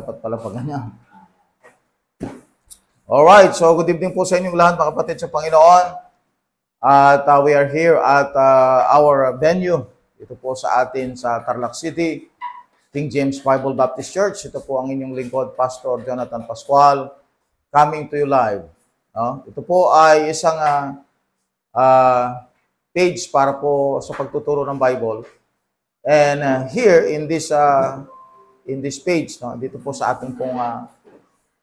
Dapat pala pag ganyan. Alright, so good evening po sa inyong lahat mga kapatid sa Panginoon. At we are here at our venue. Ito po sa atin sa Tarlac City, King James Bible Baptist Church. Ito po ang inyong lingkod, Pastor Jonathan Pascual, coming to you live. Ito po ay isang page para po sa pagtuturo ng Bible. And here in this page, dito po sa ating pong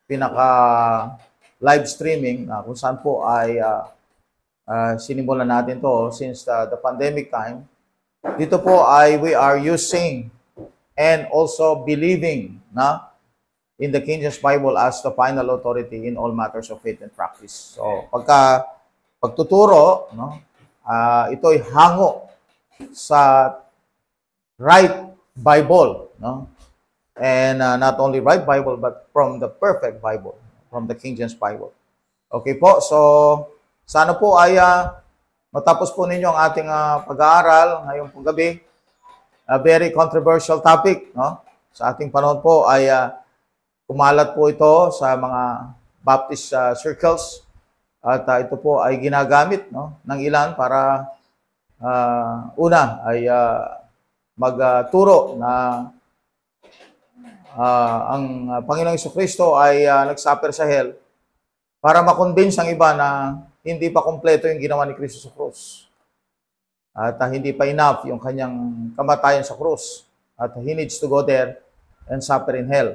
pinaka live streaming kung saan po ay sinimulan natin to since the pandemic time. Dito po ay we are using and also believing in the King James Bible as the final authority in all matters of faith and practice. So pagtuturo, ito ay hango sa right Bible, and not only right Bible but from the perfect Bible, from the King James Bible. Okay po, so sana po ay matapos po ninyo ang ating pag-aaral ngayong pong gabi. A very controversial topic, sa ating panahon po ay kumalat po ito sa mga Baptist circles at ito po ay ginagamit ng ilan para una ay magturo na ang Panginoong Jesucristo ay nagsuffer sa hell para makonvince ang iba na hindi pa kompleto yung ginawa ni Kristo sa krus. At hindi pa enough yung kanyang kamatayan sa krus. At he needs to go there and suffer in hell.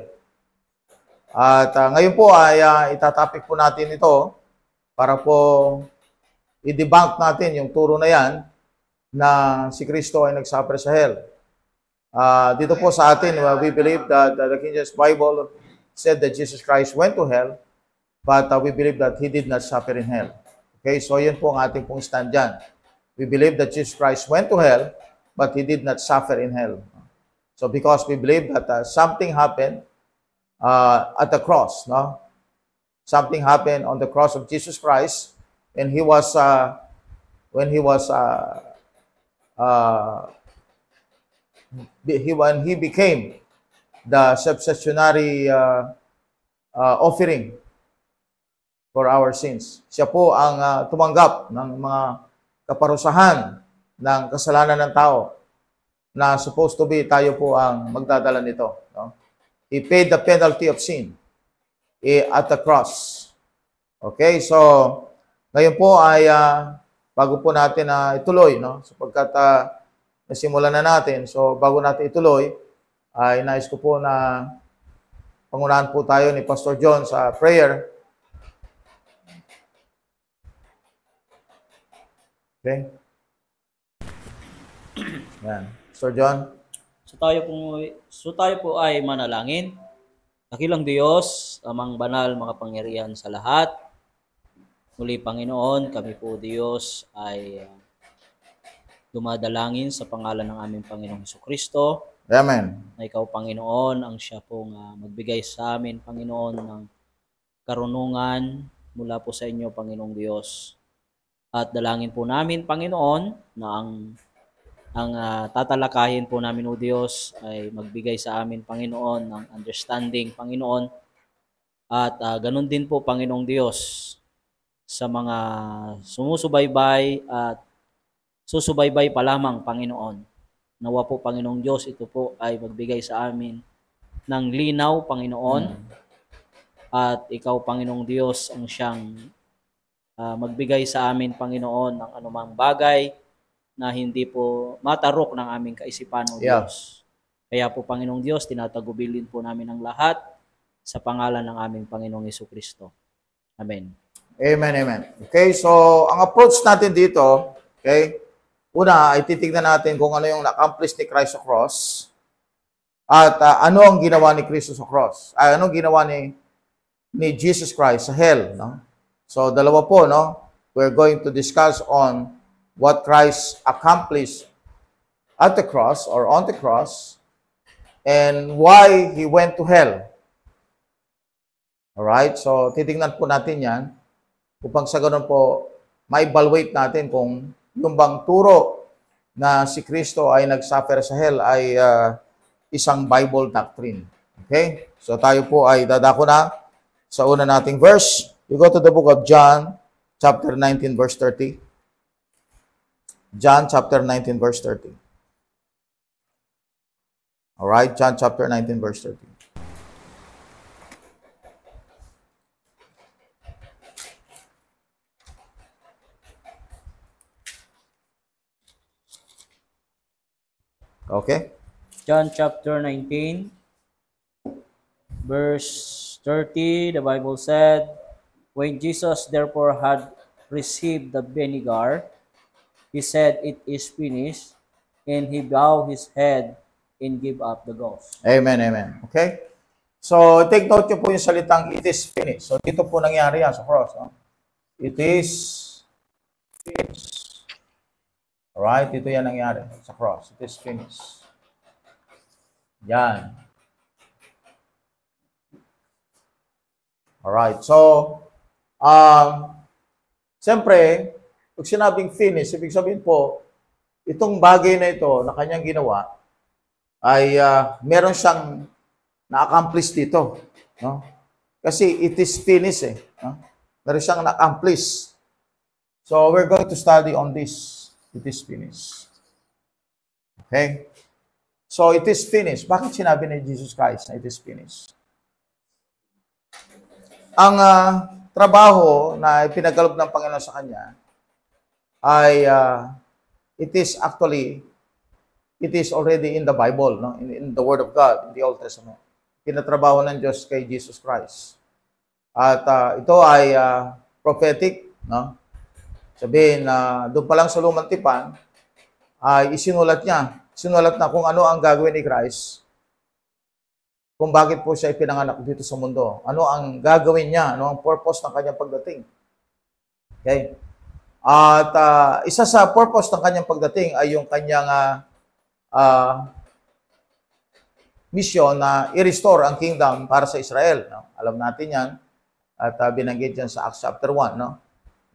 At ngayon po ay itatapik po natin ito para po i-debunk natin yung turo na yan na si Kristo ay nagsuffer sa hell. Dito po sa atin, we believe that the King James Bible said that Jesus Christ went to hell, but we believe that He did not suffer in hell. Okay, so yun po ang ating pong stand dyan. We believe that Jesus Christ went to hell, but He did not suffer in hell. So because we believe that something happened at the cross, something happened on the cross of Jesus Christ, and when he became the substitutionary offering for our sins. Siya po ang tumanggap ng mga kaparusahan ng kasalanan ng tao na supposed to be tayo po ang magdadala nito. He paid the penalty of sin at the cross. Okay, so ngayon po ay bago po natin ituloy, sapagkat nasimulan na natin. So, bago natin ituloy, ay nais ko po na pangunahan po tayo ni Pastor John sa prayer. Okay? Yan. Pastor John. So tayo po ay manalangin. Dakilang Diyos, amang banal, makapangyarihan sa lahat. Muli, Panginoon, kami po Diyos ay dumadalangin sa pangalan ng aming Panginoong Jesucristo. Amen. Na ikaw, Panginoon, ang siya pong magbigay sa amin, Panginoon, ng karunungan mula po sa inyo, Panginoong Diyos. At dalangin po namin, Panginoon, na ang tatalakayin po namin, O Diyos, ay magbigay sa amin, Panginoon, ng understanding, Panginoon. At ganun din po, Panginoong Diyos, sa mga sumusubaybay at susubaybay pa lamang, Panginoon. Nawa po, Panginoong Diyos, ito po ay magbigay sa amin ng linaw, Panginoon. At ikaw, Panginoong Diyos, ang siyang magbigay sa amin, Panginoon, ng anumang bagay na hindi po matarok ng aming kaisipan, O Diyos. Kaya po, Panginoong Diyos, tinatagubilin po namin ang lahat sa pangalan ng aming Panginoong Jesucristo. Amen. Amen, amen. Okay, so ang approach natin dito, okay, una ay titignan natin kung ano yung na-accomplish ni Christ sa cross at ano ang ginawa ni Kristo sa cross. Ano ang ginawa ni Jesus Christ sa hell, So dalawa po, we're going to discuss on what Christ accomplished at the cross or on the cross and why He went to hell. Alright, so titignan po natin yan upang sa ganun po ma-evaluate natin kung yung bang turo na si Kristo ay nagsuffer sa hell ay isang Bible doctrine. Okay? So tayo po ay dadako na sa una nating verse. We go to the book of John, chapter 19, verse 30. John chapter 19, verse 30. Alright, John chapter 19, verse 30. Okay? John chapter 19, verse 30, the Bible said, "When Jesus therefore had received the vinegar, he said, 'It is finished,' and he bowed his head and gave up the ghost." Amen, amen. Okay? So, take note nyo po yung salitang it is finished. So, dito po nangyari yan sa cross. No? It is finished. Alright? Ito yan nangyari sa cross. It is finished. Yan. Alright. So, siyempre, pag sinabing finish, ibig sabihin po, itong bagay na ito na kanyang ginawa ay meron siyang na-accomplish dito. No? Kasi it is finished eh. No? Meron siyang na-accomplish. So, we're going to study on this. It is finished. Okay? So, it is finished. Bakit sinabi ni Jesus Christ na it is finished? Ang trabaho na pinagkaloob ng Panginoon sa Kanya ay it is already in the Bible, no? In the Word of God, in the Old Testament. Pinatrabaho ng Diyos kay Jesus Christ. At ito ay prophetic, no? Sabihin na doon pa lang sa Lumang Tipan ay isinulat niya. Sinulat na kung ano ang gagawin ni Christ, kung bakit po siya ipinanganak dito sa mundo. Ano ang gagawin niya, ano ang purpose ng kanyang pagdating. Okay? At isa sa purpose ng kanyang pagdating ay yung kanyang mission na i-restore ang kingdom para sa Israel. No? Alam natin yan. At binanggit yan sa Acts chapter 1. No?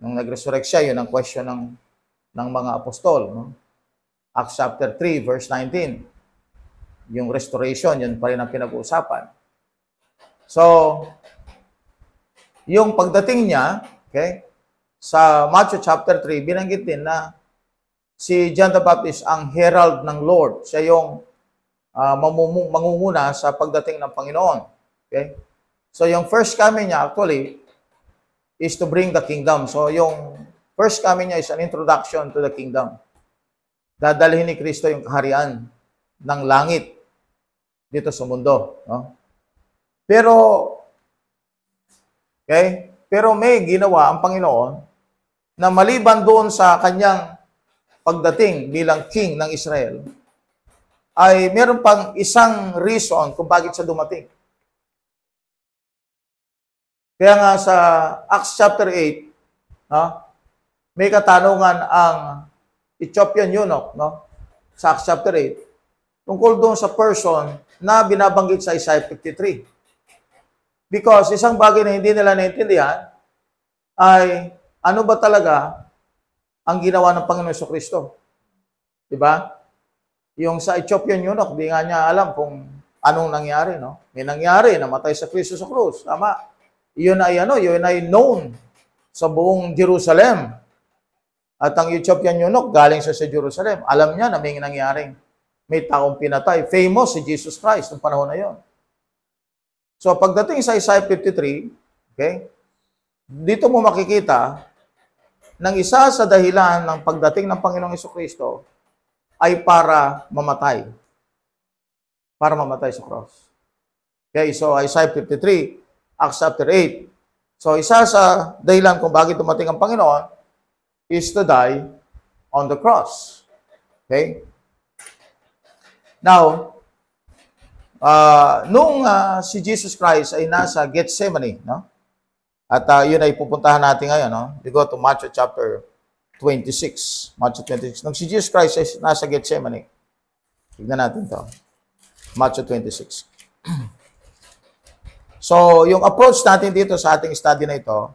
Nung nag-resurrect siya, yun ang question ng mga apostol. No? Acts chapter 3, verse 19. Yung restoration, yun pa rin ang pinag-uusapan. So, yung pagdating niya, okay, sa Matthew chapter 3, binanggit din na si John the Baptist ang herald ng Lord. Siya yung mangunguna sa pagdating ng Panginoon. Okay? So, yung first coming niya actually is to bring the kingdom. So, yung first coming niya is an introduction to the kingdom. Dadalhin ni Kristo yung kaharian ng langit dito sa mundo. No? Pero may ginawa ang Panginoon na maliban doon sa kanyang pagdating bilang king ng Israel, ay meron pang isang reason kung bakit siya dumating. Kaya nga sa Acts chapter 8, no, may katanungan ang Ethiopian eunuch, no, sa Acts chapter 8, tungkol doon sa person na binabanggit sa Isaiah 53. Because isang bagay na hindi nila naintindihan ay ano ba talaga ang ginawa ng Panginoon Jesucristo. Diba? Yung sa Ethiopian eunuch, di nga niya alam kung anong nangyari. No? May nangyari, namatay sa Kristo sa krus. Tama. Yun ay known sa buong Jerusalem. At ang Ethiopian eunuch, galing sa Jerusalem. Alam niya na may nangyaring may taong pinatay. Famous si Jesus Christ noong panahon na yon. So, pagdating sa Isaiah 53, okay, dito mo makikita ng isa sa dahilan ng pagdating ng Panginoong Jesucristo ay para mamatay. Para mamatay sa cross. Okay, so Isaiah 53, Acts chapter 8. So, isa sa dahilan kung bakit dumating ang Panginoon is to die on the cross. Okay? Now, nung si Jesus Christ ay nasa Gethsemane, no? At yun ay pupuntahan natin ngayon, no? We go to Matthew chapter 26. Matthew 26. Nung si Jesus Christ ay nasa Gethsemane, tignan natin to. Matthew 26. So, yung approach natin dito sa ating study na ito,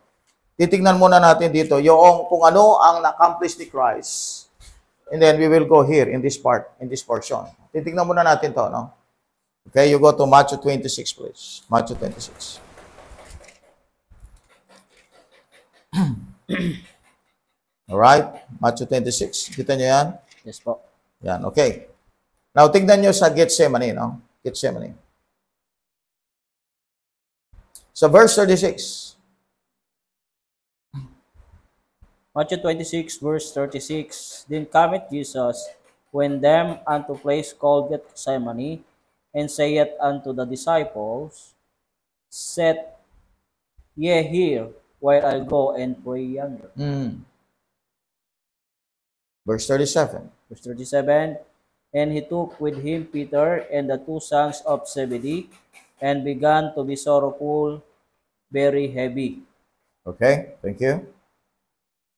titignan muna natin dito yung kung ano ang na-accomplish ni Christ. And then we will go here in this part, in this portion. Titignan muna natin to, no? Okay, you go to Matthew 26, please. Matthew 26. Alright, Matthew 26. Kita nyo yan? Yes po. Yan, okay. Now, tignan nyo sa Gethsemane, no? Gethsemane. Sa verse 36. Matthew 26, verse 36. Then cometh Jesus, when them unto place called Gethsemane, and saith unto the disciples, Set ye here, while I go and pray yonder. Verse 37. Verse 37. And he took with him Peter and the two sons of Zebedee, and began to be sorrowful, very heavy. Okay, thank you.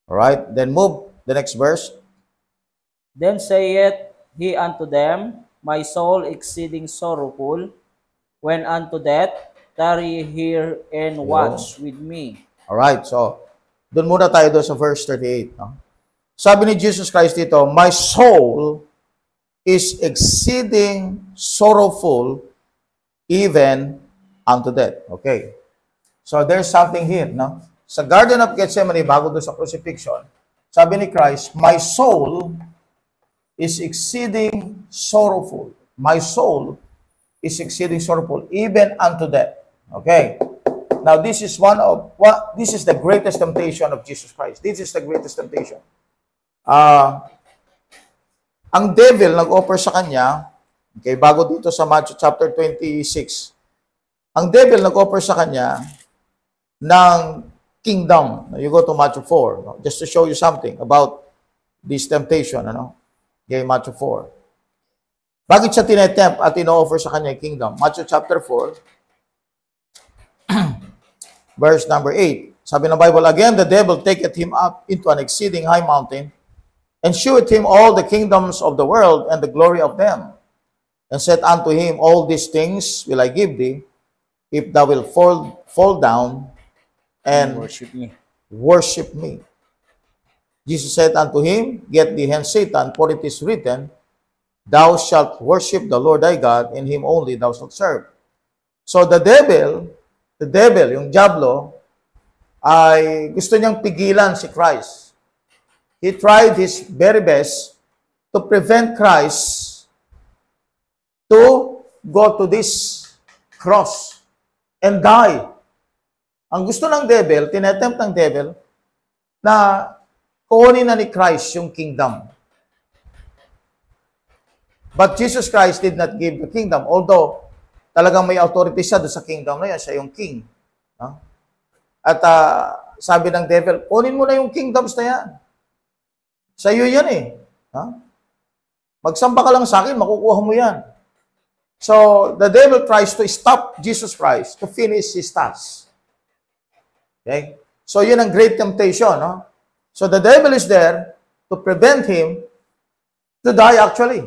All right, then move the next verse. Then saith he unto them, My soul exceeding sorrowful, when unto death, tarry here and watch with me. All right, so doon muna tayo doon sa verse 38. No? Sabi ni Jesus Christ dito, My soul is exceeding sorrowful, even unto death. Okay. So there's something here, no? Sa Garden of Gethsemane, bago doon sa crucifixion, sabi ni Christ, My soul is exceeding sorrowful. My soul is exceeding sorrowful, even unto death. Okay. Now, this is this is the greatest temptation of Jesus Christ. This is the greatest temptation. Ang devil nag-offer sa kanya, okay, bago dito sa Matthew chapter 26, ang devil nag-offer sa kanya ng kingdom. You go to Matthew 4, no? Just to show you something about this temptation, ano? Okay, Matthew 4. Bakit siya tinetempt at ino-offer sa kanya yung kingdom? Matthew chapter 4, verse number 8. Sabi ng Bible, Again, the devil taketh him up into an exceeding high mountain, and sheweth him all the kingdoms of the world and the glory of them, and said unto him, All these things will I give thee, if thou wilt fall down and worship me. Jesus said unto him, Get thee hence, Satan, for it is written, Thou shalt worship the Lord thy God, and him only thou shalt serve. So the devil, yung diablo, ay gusto niyang pigilan si Christ. He tried his very best to prevent Christ to go to this cross and die. Ang gusto ng devil, tinetempt ng devil, na kunin na ni Christ yung kingdom. But Jesus Christ did not give the kingdom, although talagang may authority siya doon sa kingdom na yan, siya yung king. No? At sabi ng devil, kunin mo na yung kingdoms na yan. Sa iyo yan eh. Ha? Magsamba ka lang sa akin, makukuha mo yan. So, the devil tries to stop Jesus Christ to finish his task. Okay? So, yun ang great temptation. No? So, the devil is there to prevent him to die actually.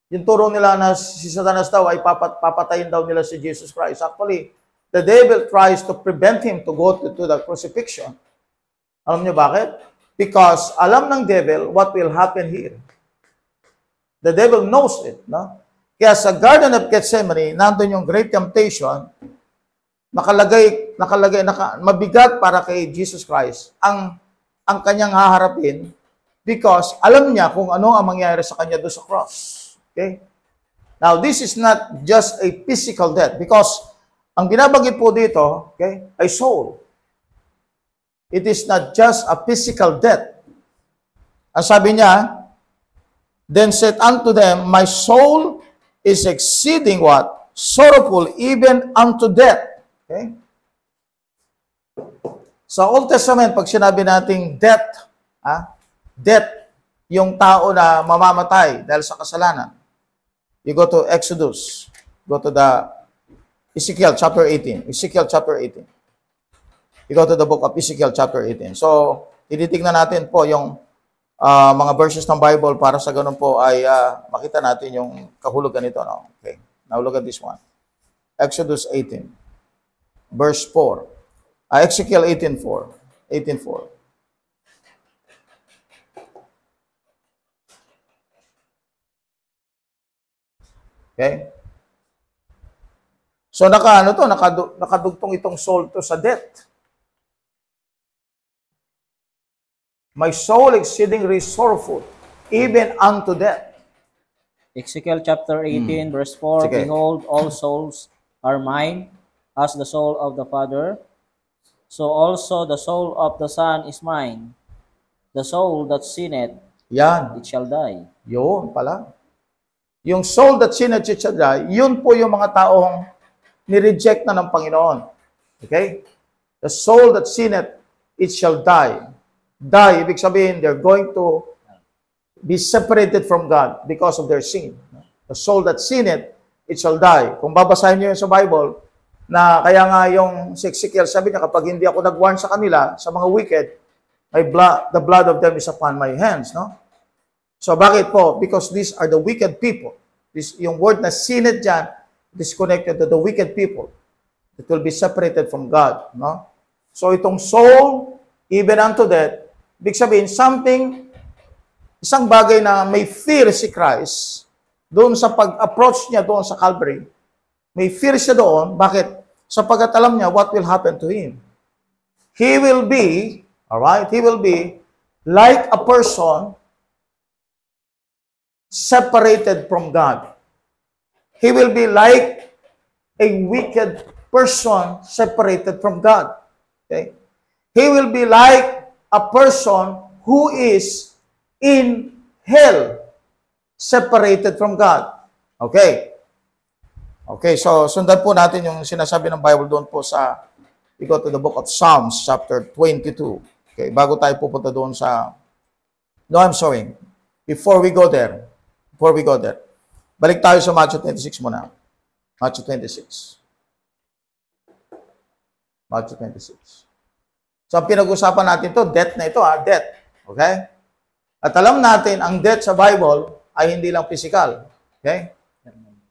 Yung turo nila na si Satanas daw ay papatayin daw nila si Jesus Christ. Actually, the devil tries to prevent him to go to the crucifixion. Alam niyo bakit? Because alam ng devil what will happen here. The devil knows it. No? Kaya sa Garden of Gethsemane, nandun yung great temptation, mabigat para kay Jesus Christ ang kanyang haharapin because alam niya kung ano ang mangyayari sa kanya doon sa cross. Okay? Now, this is not just a physical death because ang binabanggit po dito, okay, ay soul. It is not just a physical death. Ang sabi niya, Then said unto them, My soul is exceeding what? Sorrowful, even unto death. Okay? Sa Old Testament, pag sinabi nating death, death, yung tao na mamamatay dahil sa kasalanan. You go to Exodus, go to the Ezekiel chapter 18. Ezekiel chapter 18. You go to the book of Ezekiel chapter 18. So, tinitingnan natin po yung mga verses ng Bible para sa ganun po ay makita natin yung kahulugan nito. No? Okay. Now look at this one. Exodus 18, verse 4. Ezekiel 18:4. 18:4. Okay? So nakadugtong itong soul to sa death. My soul exceedingly sorrowful, even unto death. Ezekiel chapter 18, verse 4, Sige. Behold, all souls are mine, as the soul of the Father. So also the soul of the Son is mine. The soul that sinneth, Yan. it shall die. Yun pala. Yung soul that sinned it shall die, yun po yung mga taong nireject na ng Panginoon. Okay? The soul that sinned it shall die. Die, ibig sabihin, they're going to be separated from God because of their sin. The soul that sinned it shall die. Kung babasahin niyo yun sa Bible, na kaya nga yung si Ezekiel, sabi niya, kapag hindi ako nag-warn sa kanila, sa mga wicked, the blood of them is upon my hands. No? So bakit po? Because these are the wicked people. Yung word na sinned dyan, disconnected to the wicked people. It will be separated from God. No? So itong soul, even unto death, ibig sabihin, isang bagay na may fear si Christ, doon sa pag-approach niya doon sa Calvary, may fear siya doon. Bakit? Sapagkat alam niya what will happen to him. He will be, alright, he will be like a person separated from God. He will be like a wicked person separated from God. Okay? He will be like a person who is in hell, separated from God. Okay. Okay, so sundan po natin yung sinasabi ng Bible doon po sa, we go to the book of Psalms, chapter 22. Okay, bago tayo pupunta doon sa, no, I'm sorry. Before we go there, balik tayo sa Matthew 26 muna. Matthew 26. Matthew 26. So, ang pinag-usapan natin to, death na ito, death. Okay? At alam natin, ang death sa Bible ay hindi lang physical. Okay?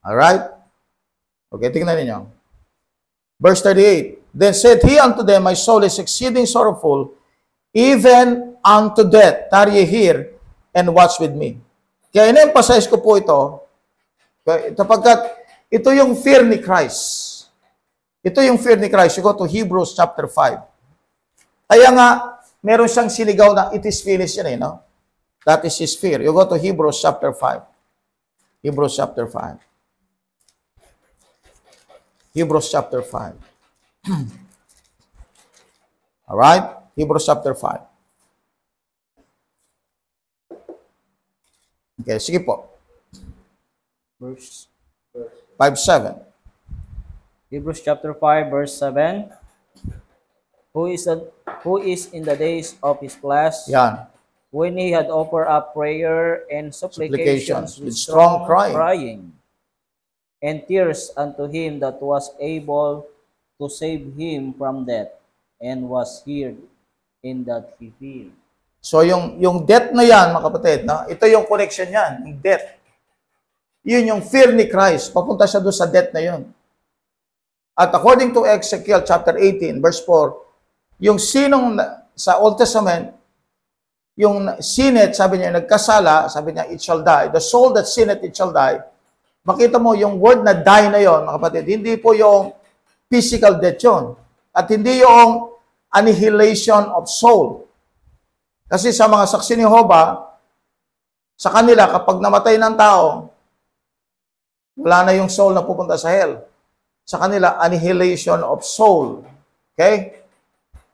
Alright? Okay, tingnan ninyo. Verse 38. Then said he unto them, My soul is exceeding sorrowful, even unto death. Tarry here and watch with me. Kaya in-emphasize ko po ito, sapagkat ito yung fear ni Christ. Ito yung fear ni Christ. You go to Hebrews chapter 5. Kaya nga, meron siyang sinigaw na it is finished yan no? That is his fear. You go to Hebrews chapter 5. Hebrews chapter 5. Hebrews chapter 5. Alright? Hebrews chapter 5. Okay, sige po. Verse 5:7. Hebrews chapter 5, verse 7. Who is in the days of his flesh, Yan. when he had offered up prayer and supplications with strong strong crying. crying and tears unto him that was able to save him from death, and was heard in that he feared. So yung death na yan, mga kapatid, no? Ito yung connection yan, yung death. Yun yung fear ni Christ. Papunta siya doon sa death na yun. At according to Ezekiel chapter 18, verse 4, yung sinong sa Old Testament, yung sinned, sabi niya, nagkasala, sabi niya, it shall die. The soul that sinned, it shall die. Makita mo, yung word na die na yon, mga kapatid, hindi po yung physical death yun. At hindi yung annihilation of soul. Kasi sa mga saksi ni Jehovah, sa kanila, kapag namatay ng tao, wala na yung soul na pupunta sa hell. Sa kanila, annihilation of soul. Okay?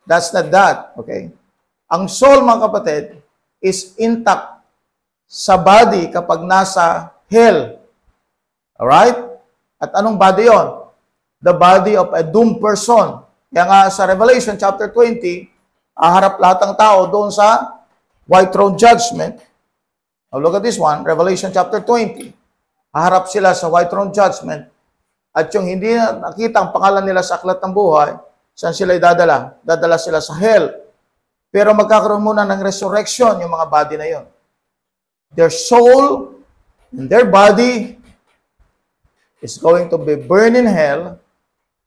That's not that. Okay? Ang soul, mga kapatid, is intact sa body kapag nasa hell. Alright? At anong body yon? The body of a doomed person. Kaya nga sa Revelation chapter 20, aharap lahat ng tao doon sa white throne judgment. Now look at this one, Revelation chapter 20. Aharap sila sa white throne judgment. At yung hindi nakita ang pangalan nila sa aklat ng buhay, saan sila idadala? Dadala sila sa hell. Pero magkakaroon muna ng resurrection yung mga body na yon. Their soul and their body is going to be burned in hell,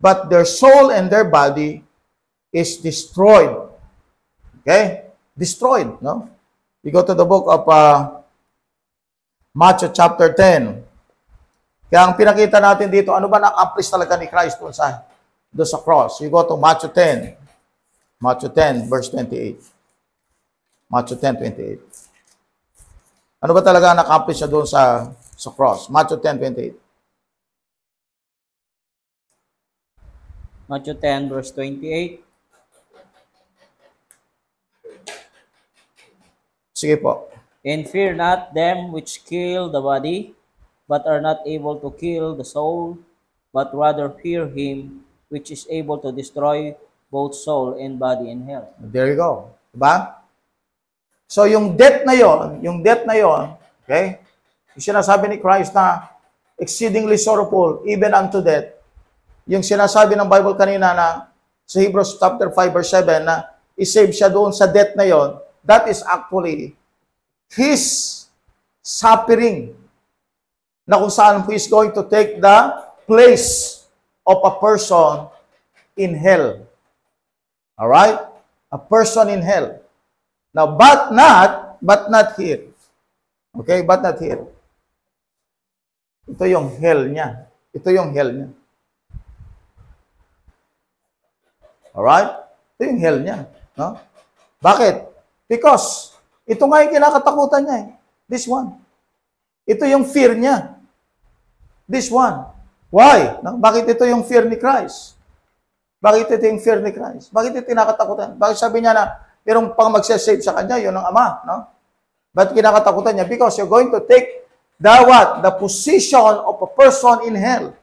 but their soul and their body is destroyed. Okay? Destroyed, no? We go to the book of Matthew chapter 10. Kaya ang pinakita natin dito, ano ba na-accomplish talaga ni Christ doon sa cross? You go to Matthew 10. Matthew 10, verse 28. Matthew 10:28. Ano ba talaga na-accomplish siya doon sa cross? Matthew 10:28. Matthew 10, verse 28. Sige po. And fear not them which kill the body, but are not able to kill the soul, but rather fear him which is able to destroy both soul and body in hell. There you go. Diba? So yung death na yon, okay? Yung sinasabi ni Christ na exceedingly sorrowful, even unto death. Yung sinasabi ng Bible kanina na sa Hebrews chapter 5 verse 7 na isave siya doon sa death na yon, that is actually His suffering na kung saan He is going to take the place of a person in hell. Alright? A person in hell. Now, but not here. Okay? But not here. Ito yung hell niya. Ito yung hell niya. Alright? Ito yung hell niya. No? Bakit? Because, ito nga yung kinakatakutan niya eh. This one. Ito yung fear niya. This one. Why? No? Bakit ito yung fear ni Christ? Bakit ito yung fear ni Christ? Bakit ito kinakatakutan? Bakit sabi niya na merong pang magsasave sa kanya, yun ang Ama, no? Bakit kinakatakutan niya? Because you're going to take the position of a person in hell.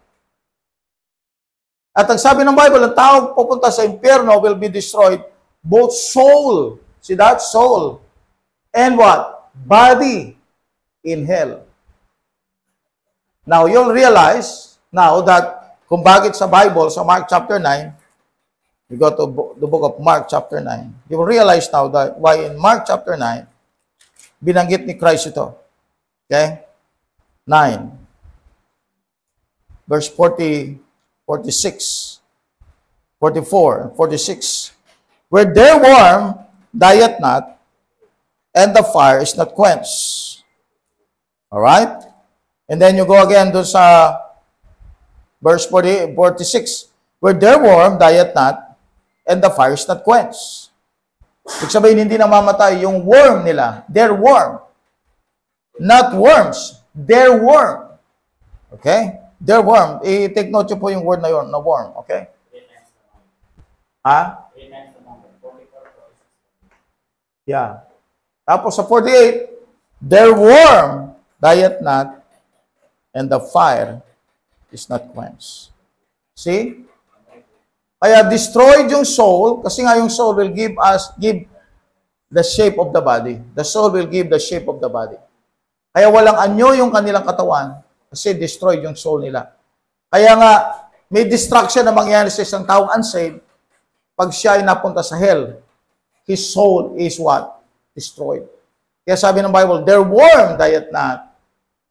At ang sabi ng Bible, ang taong pupunta sa impyerno will be destroyed, both soul, see that? Soul. And what? Body in hell. Now, you'll realize now that kung bakit sa Bible, sa Mark chapter 9, you go to the book of Mark chapter 9, you will realize now that why in Mark chapter 9, binanggit ni Christ ito. Okay? 9. Verse 40, 46, 44, 46. Where their worm dieth not, and the fire is not quenched. Alright? And then you go again doon sa verse 46. Where their worm dieth not, and the fire is not quenched. Ibig sabihin, hindi namamatay yung worm nila. Their worm. Not worms. Their worm. Okay? Their worm. I-take note nyo po yung word na yun, na worm. Okay? Ha? Yeah. Tapos sa 48, their worm dieth not, and the fire is not quenched. See? Kaya destroyed yung soul, kasi nga yung soul will give the shape of the body. The soul will give the shape of the body. Kaya walang anyo yung kanilang katawan, kasi destroyed yung soul nila. Kaya nga, may destruction na mangyayari sa isang taong unsaved, pag siya ay napunta sa hell, his soul is what? Destroyed. Kaya sabi ng Bible, their worm dieth not,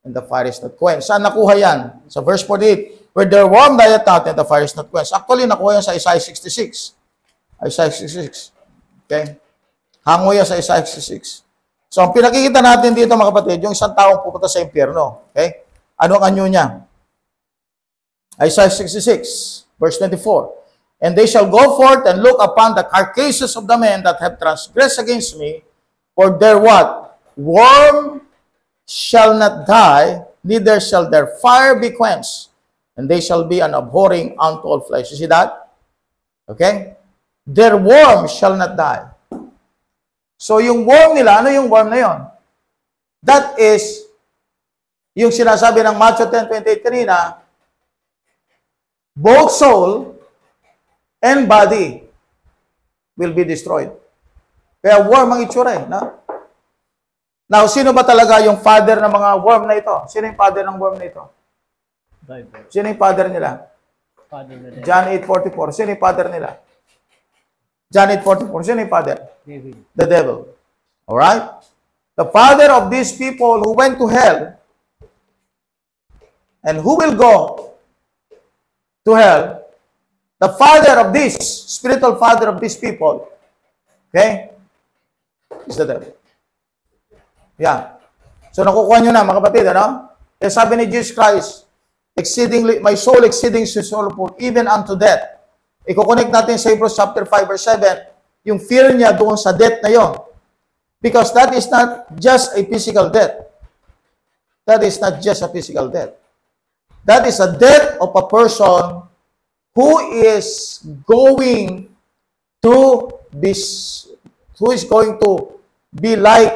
and the fire is not quenched. Saan nakuha yan? Sa verse 48, where their worm dieth not, and the fire is not quenched. Actually, nakuha yan sa Isaiah 66. Isaiah 66. Okay? Hango yan sa Isaiah 66. So, ang pinakikita natin dito, mga kapatid, yung isang taong pupunta sa impyerno. Okay? Ano ang anyo niya? Isaiah 66, verse 24. And they shall go forth and look upon the carcasses of the men that have transgressed against me, for their what? Worm shall not die, neither shall their fire be quenched, and they shall be an abhorring unto all flesh. You see that? Okay? Their worm shall not die. So yung worm nila, ano yung worm na yon? That is, yung sinasabi ng Matthew 10:28 kanina, both soul and body will be destroyed. Kaya worm ang itsura eh. No? Now, sino ba talaga yung father ng mga worm na ito? Sino yung father ng worm na ito? Sino yung father nila? John 8:44. Sino yung father nila? John 8:44. Sino yung father? The devil. Alright? The father of these people who went to hell and who will go to hell, the father of this, spiritual father of these people, okay, is the devil. Yeah. So nakukuha nyo na, mga kapatid, ano? Kaya sabi ni Jesus Christ, my soul exceeding sorrowful, even unto death. Iko-connect natin sa Hebrews chapter 5 verse 7, yung fear niya doon sa death na yon. Because that is not just a physical death. That is not just a physical death. That is a death of a person who is going to be like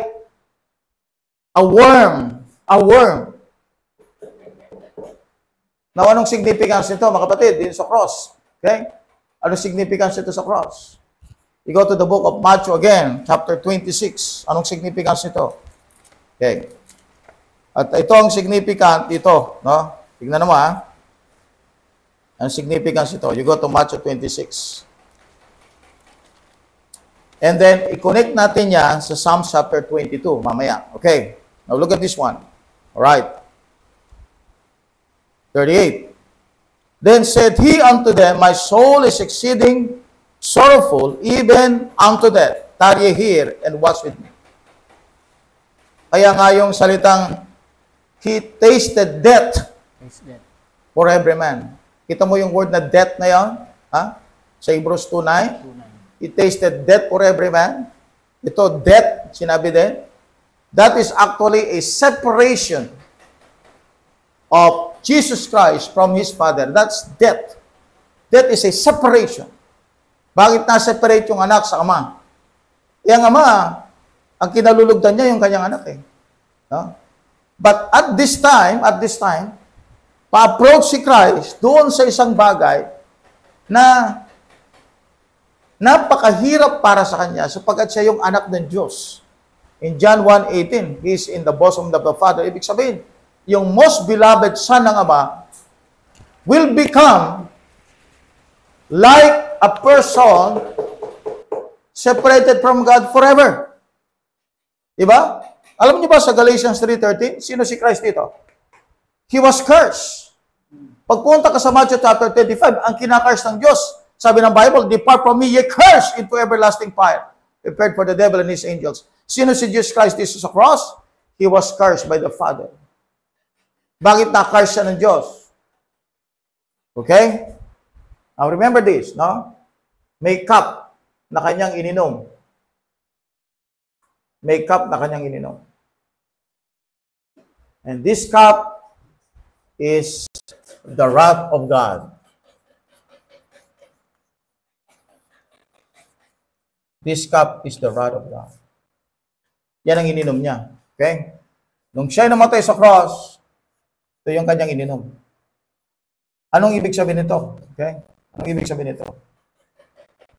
a worm. A worm. Now, anong significance nito, mga kapatid, din sa cross? Okay? Anong significance nito sa cross? You go to the book of Matthew again, chapter 26. Anong significance nito? Okay. At ito ang significant dito, no? Tingnan mo, ha? Ang significance nito. You go to Matthew 26. And then, i-connect natin yan sa Psalms chapter 22, mamaya. Okay. Now, look at this one. All right. 38. Then said he unto them, my soul is exceeding sorrowful, even unto death. Tarry here and watch with me. Kaya nga yung salitang, he tasted death for every man. Kita mo yung word na death na yon? Ha? Sa Hebrews 2:9. He tasted death for every man. Ito, death, sinabi din. That is actually a separation of Jesus Christ from His Father. That's death. Death is a separation. Bakit na-separate yung anak sa ama? Yung ama, ang kinalulugdan niya yung kanyang anak eh. No? But at this time, pa-approach si Christ doon sa isang bagay na napakahirap para sa kanya sapagkat siya yung anak ng Diyos. In John 1:18, He is in the bosom of the Father. Ibig sabihin, yung most beloved son ng Ama will become like a person separated from God forever. Diba? Alam niyo ba sa Galatians 3:13, sino si Christ dito? He was cursed. Pagpunta ka sa Matthew chapter 25, ang kinakurs ng Diyos, sabi ng Bible, depart from me, ye cursed, into everlasting fire, prepared for the devil and his angels. Sino si Jesus Christ dito sa cross? He was cursed by the Father. Bakit na-curse siya ng Diyos? Okay? Now remember this, no? May cup na kanyang ininom. May cup na kanyang ininom. And this cup is the wrath of God. This cup is the wrath of God. Yan ang ininom niya. Okay? Nung siya namatay sa cross, ito yung kanyang ininom. Anong ibig sabihin nito? Okay? Anong ibig sabihin nito?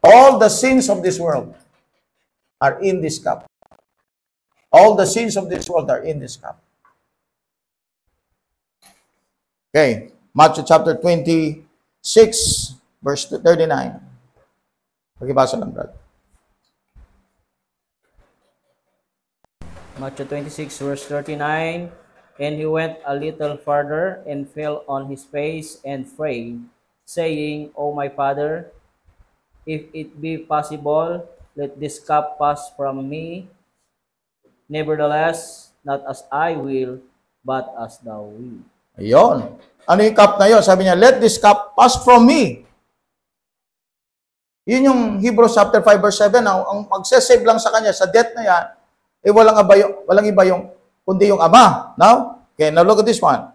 All the sins of this world are in this cup. All the sins of this world are in this cup. Okay. Matthew chapter 26, verse 39. Pakibasa lang, brad. Matthew 26, verse 39, and he went a little farther and fell on his face and prayed, saying, O my Father, if it be possible, let this cup pass from me. Nevertheless, not as I will, but as thou wilt. Ayun. Ano yung cup na yun? Sabi niya, let this cup pass from me. Yun yung Hebrews chapter 5 verse 7. Ang magsasave lang sa kanya sa death na yan, eh walang iba yung kundi yung Ama. Now, okay, now look at this one.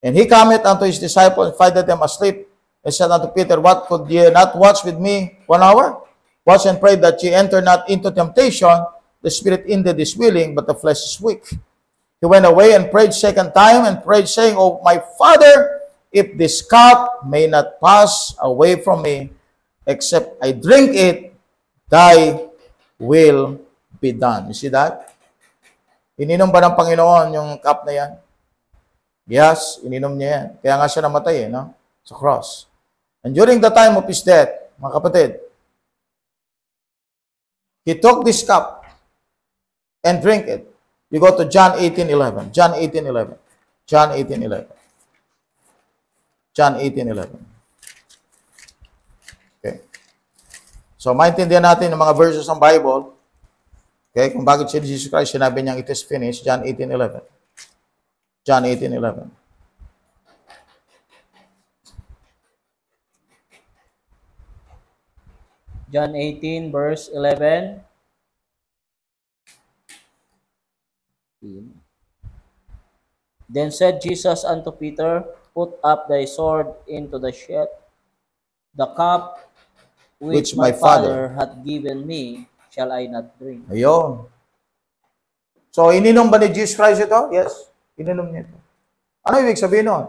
And he cometh unto his disciples and findeth them asleep, and said unto Peter, what, could ye not watch with me 1 hour? Watch and pray that ye enter not into temptation. The spirit indeed is willing, but the flesh is weak. He went away and prayed second time, and prayed, saying, O my Father, if this cup may not pass away from me, except I drink it, thy will be done. You see that? Ininom ba ng Panginoon yung cup na yan? Yes, ininom niya yan. Kaya nga siya namatay, no? Sa cross. And during the time of his death, mga kapatid, he took this cup and drink it. You go to John 18:11. John 18:11. John 18:11. John 18:11. Okay. So, maintindihan natin ng mga verses ng Bible. Okay, kung bakit si Jesus Christ sinabi niyang it is finished. John 18:11. John 18:11. John 18, verse 11. Then said Jesus unto Peter, Put up thy sword into the sheath. The cup which my Father hath given me, shall I not drink? Ayun. So, ininom ba ni Jesus Christ ito? Yes. Ininom niya ito. Ano ibig sabihin nun?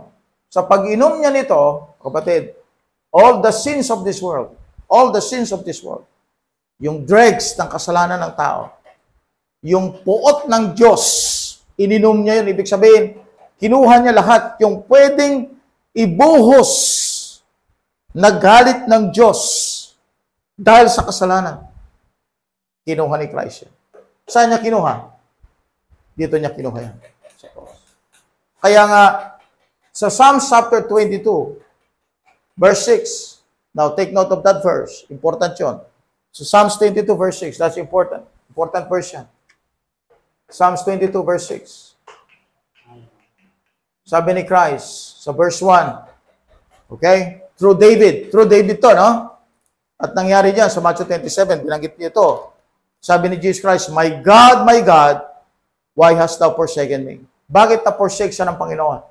Sa pag-inom niya nito, kapatid, all the sins of this world, yung dregs ng kasalanan ng tao, yung puot ng Diyos, ininom niya yun. Ibig sabihin, kinuha niya lahat yung pwedeng ibuhos na galit ng Diyos dahil sa kasalanan. Kinuha ni Christ yan. Saan niya kinuha? Dito niya kinuha yan. Kaya nga, sa Psalms chapter 22, verse 6, now take note of that verse. Important yun. So Psalms 22, verse 6, that's important. Important verse yan. Psalms 22, verse 6. Sabi ni Christ, sa verse 1, okay? Through David to, no? At nangyari dyan sa Matthew 27, binanggit niyo ito. Sabi ni Jesus Christ, my God, why hast thou forsaken me? Bakit na-forsake siya ng Panginoon?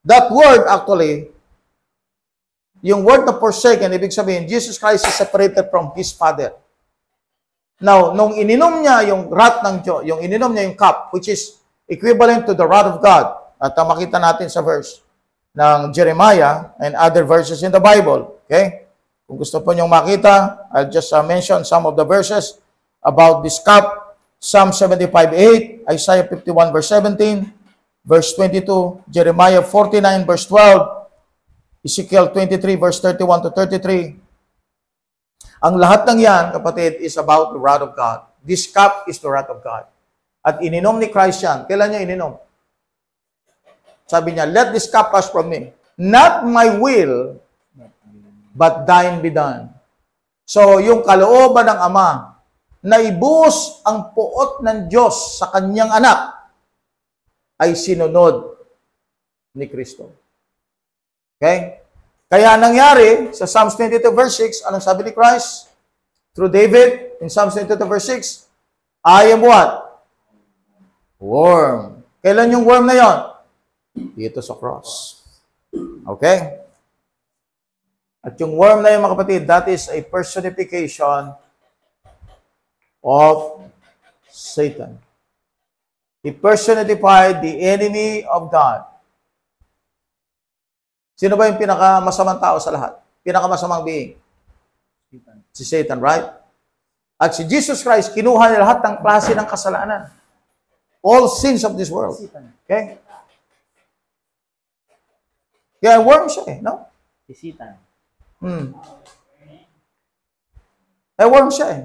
That word actually, yung word na forsaken, ibig sabihin, Jesus Christ is separated from His Father. Now, nung ininom niya yung wrath ng Diyos, yung ininom niya yung cup, which is equivalent to the wrath of God, at makita natin sa verse ng Jeremiah and other verses in the Bible. Okay? Kung gusto po niyong makita, I'll just mention some of the verses about this cup. Psalm 75:8, Isaiah 51 verse 17, verse 22, Jeremiah 49 verse 12, Ezekiel 23 verse 31 to 33. Ang lahat ng yan, kapatid, is about the wrath of God. This cup is the wrath of God. At ininom ni Christ yan. Kailan niya ininom? Sabi niya, let this cup pass from me. Not my will, but thine be done. So, yung kalooban ng Ama, na ibuhos ang puot ng Diyos sa kanyang anak, ay sinunod ni Kristo. Okay? Kaya nangyari, sa Psalms 22 verse 6, anong sabi ni Christ? Through David, in Psalms 22 verse 6, I am what? Worm. Kailan yung worm na yon? Dito sa cross. Okay? At yung worm na yun, mga kapatid, that is a personification of Satan. He personified the enemy of God. Sino ba yung pinakamasamang tao sa lahat? Pinakamasamang being? Si Satan, right? At si Jesus Christ, kinuha niya lahat ng klase ng kasalanan. All sins of this world. Okay? Kaya worm siya eh, no? Si Satan. Worm siya eh.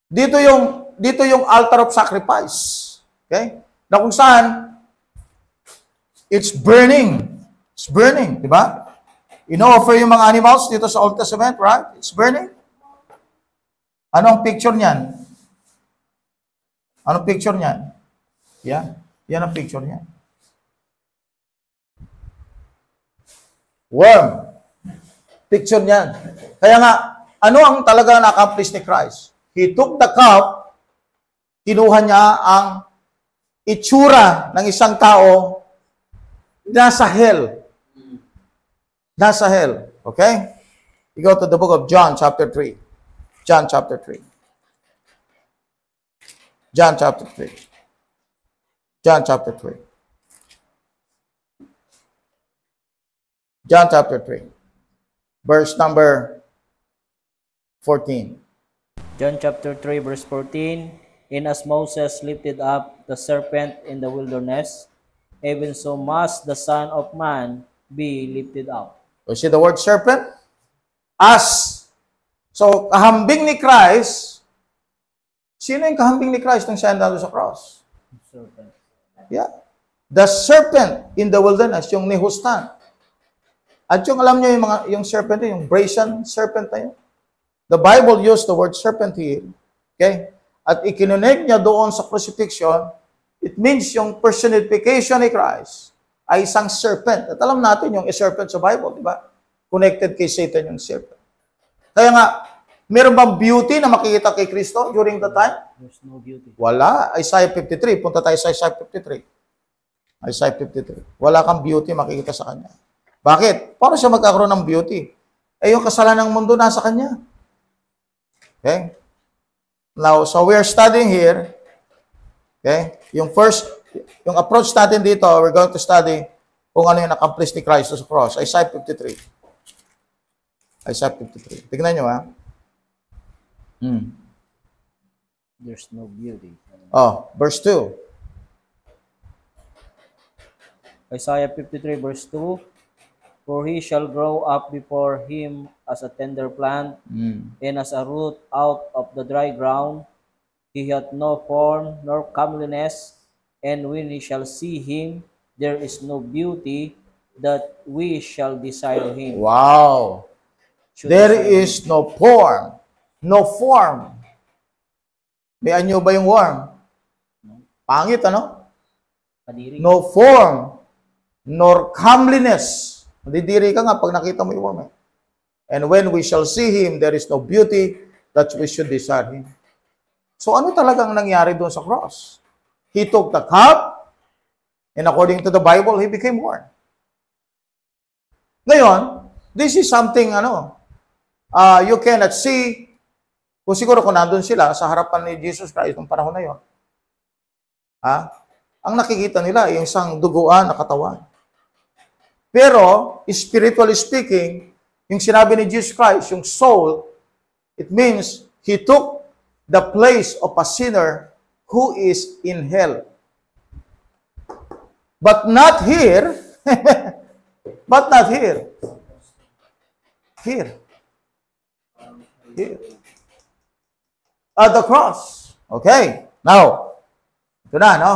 Dito yung altar of sacrifice. Okay? Na kung saan, it's burning. It's burning, di ba? Ino-offer yung mga animals dito sa Old Testament, right? It's burning. Anong picture niyan? Anong picture niyan? Yeah. Yan ang picture niyan. Worm. Picture niyan. Kaya nga, ano ang talaga na-accomplish ni Christ? He took the cup, kinuha niya ang itsura ng isang tao nasa hell. Nasa hell. Okay? You go to the book of John chapter 3. John chapter 3. John chapter 3. John chapter 3. John chapter 3. Verse number 14. John chapter 3 verse 14, And as Moses lifted up the serpent in the wilderness, even so must the Son of Man be lifted up. You see the word serpent? As. So, kahambing ni Christ, sino yung kahambing ni Christ nung siya nandun sa cross? Serpent. Yeah. The serpent in the wilderness, yung nihustan. At yung alam niyo yung serpent, yung brazen serpent na yun. The Bible used the word serpent here. Okay? At ikinonect niya doon sa crucifixion, it means yung personification ni Christ ay isang serpent. At alam natin yung serpent sa Bible, di ba? Connected kay Satan yung serpent. Kaya nga, Meron bang beauty na makikita kay Kristo during the time? There's no beauty. Wala. Isaiah 53. Punta tayo sa Isaiah 53. Isaiah 53. Wala kang beauty makikita sa kanya. Bakit? Paano siya magkakaroon ng beauty? Eh, yung kasalanan ng mundo nasa kanya. Okay? Now, so we are studying here. Okay? Yung approach natin dito, we're going to study kung ano yung accomplish ni Christ sa cross. Isaiah 53. Isaiah 53. Tignan nyo, ha? There's no beauty. Oh, verse 2. Isaiah 53 verse 2, For he shall grow up before him as a tender plant, and as a root out of the dry ground. He hath no form nor comeliness, and when we shall see him, there is no beauty that we shall desire him. Wow. There is no form. No form. May anyo ba yung worm? Pangit, ano? Kadiri. No form, nor comeliness. Nadidiri ka nga pag nakita mo yung worm. And when we shall see him, there is no beauty that we should desire him. So ano talagang nangyari doon sa cross? He took the cup, and according to the Bible, he became worm. Ngayon, this is something, you cannot see. Kung siguro kung nandun sila sa harapan ni Jesus Christ nung panahon na yun, ang nakikita nila ay isang duguan na katawan. Pero, spiritually speaking, yung sinabi ni Jesus Christ, yung soul, it means he took the place of a sinner who is in hell. But not here. But not here. Here. Here. At the cross. Okay. Now, ito na, no?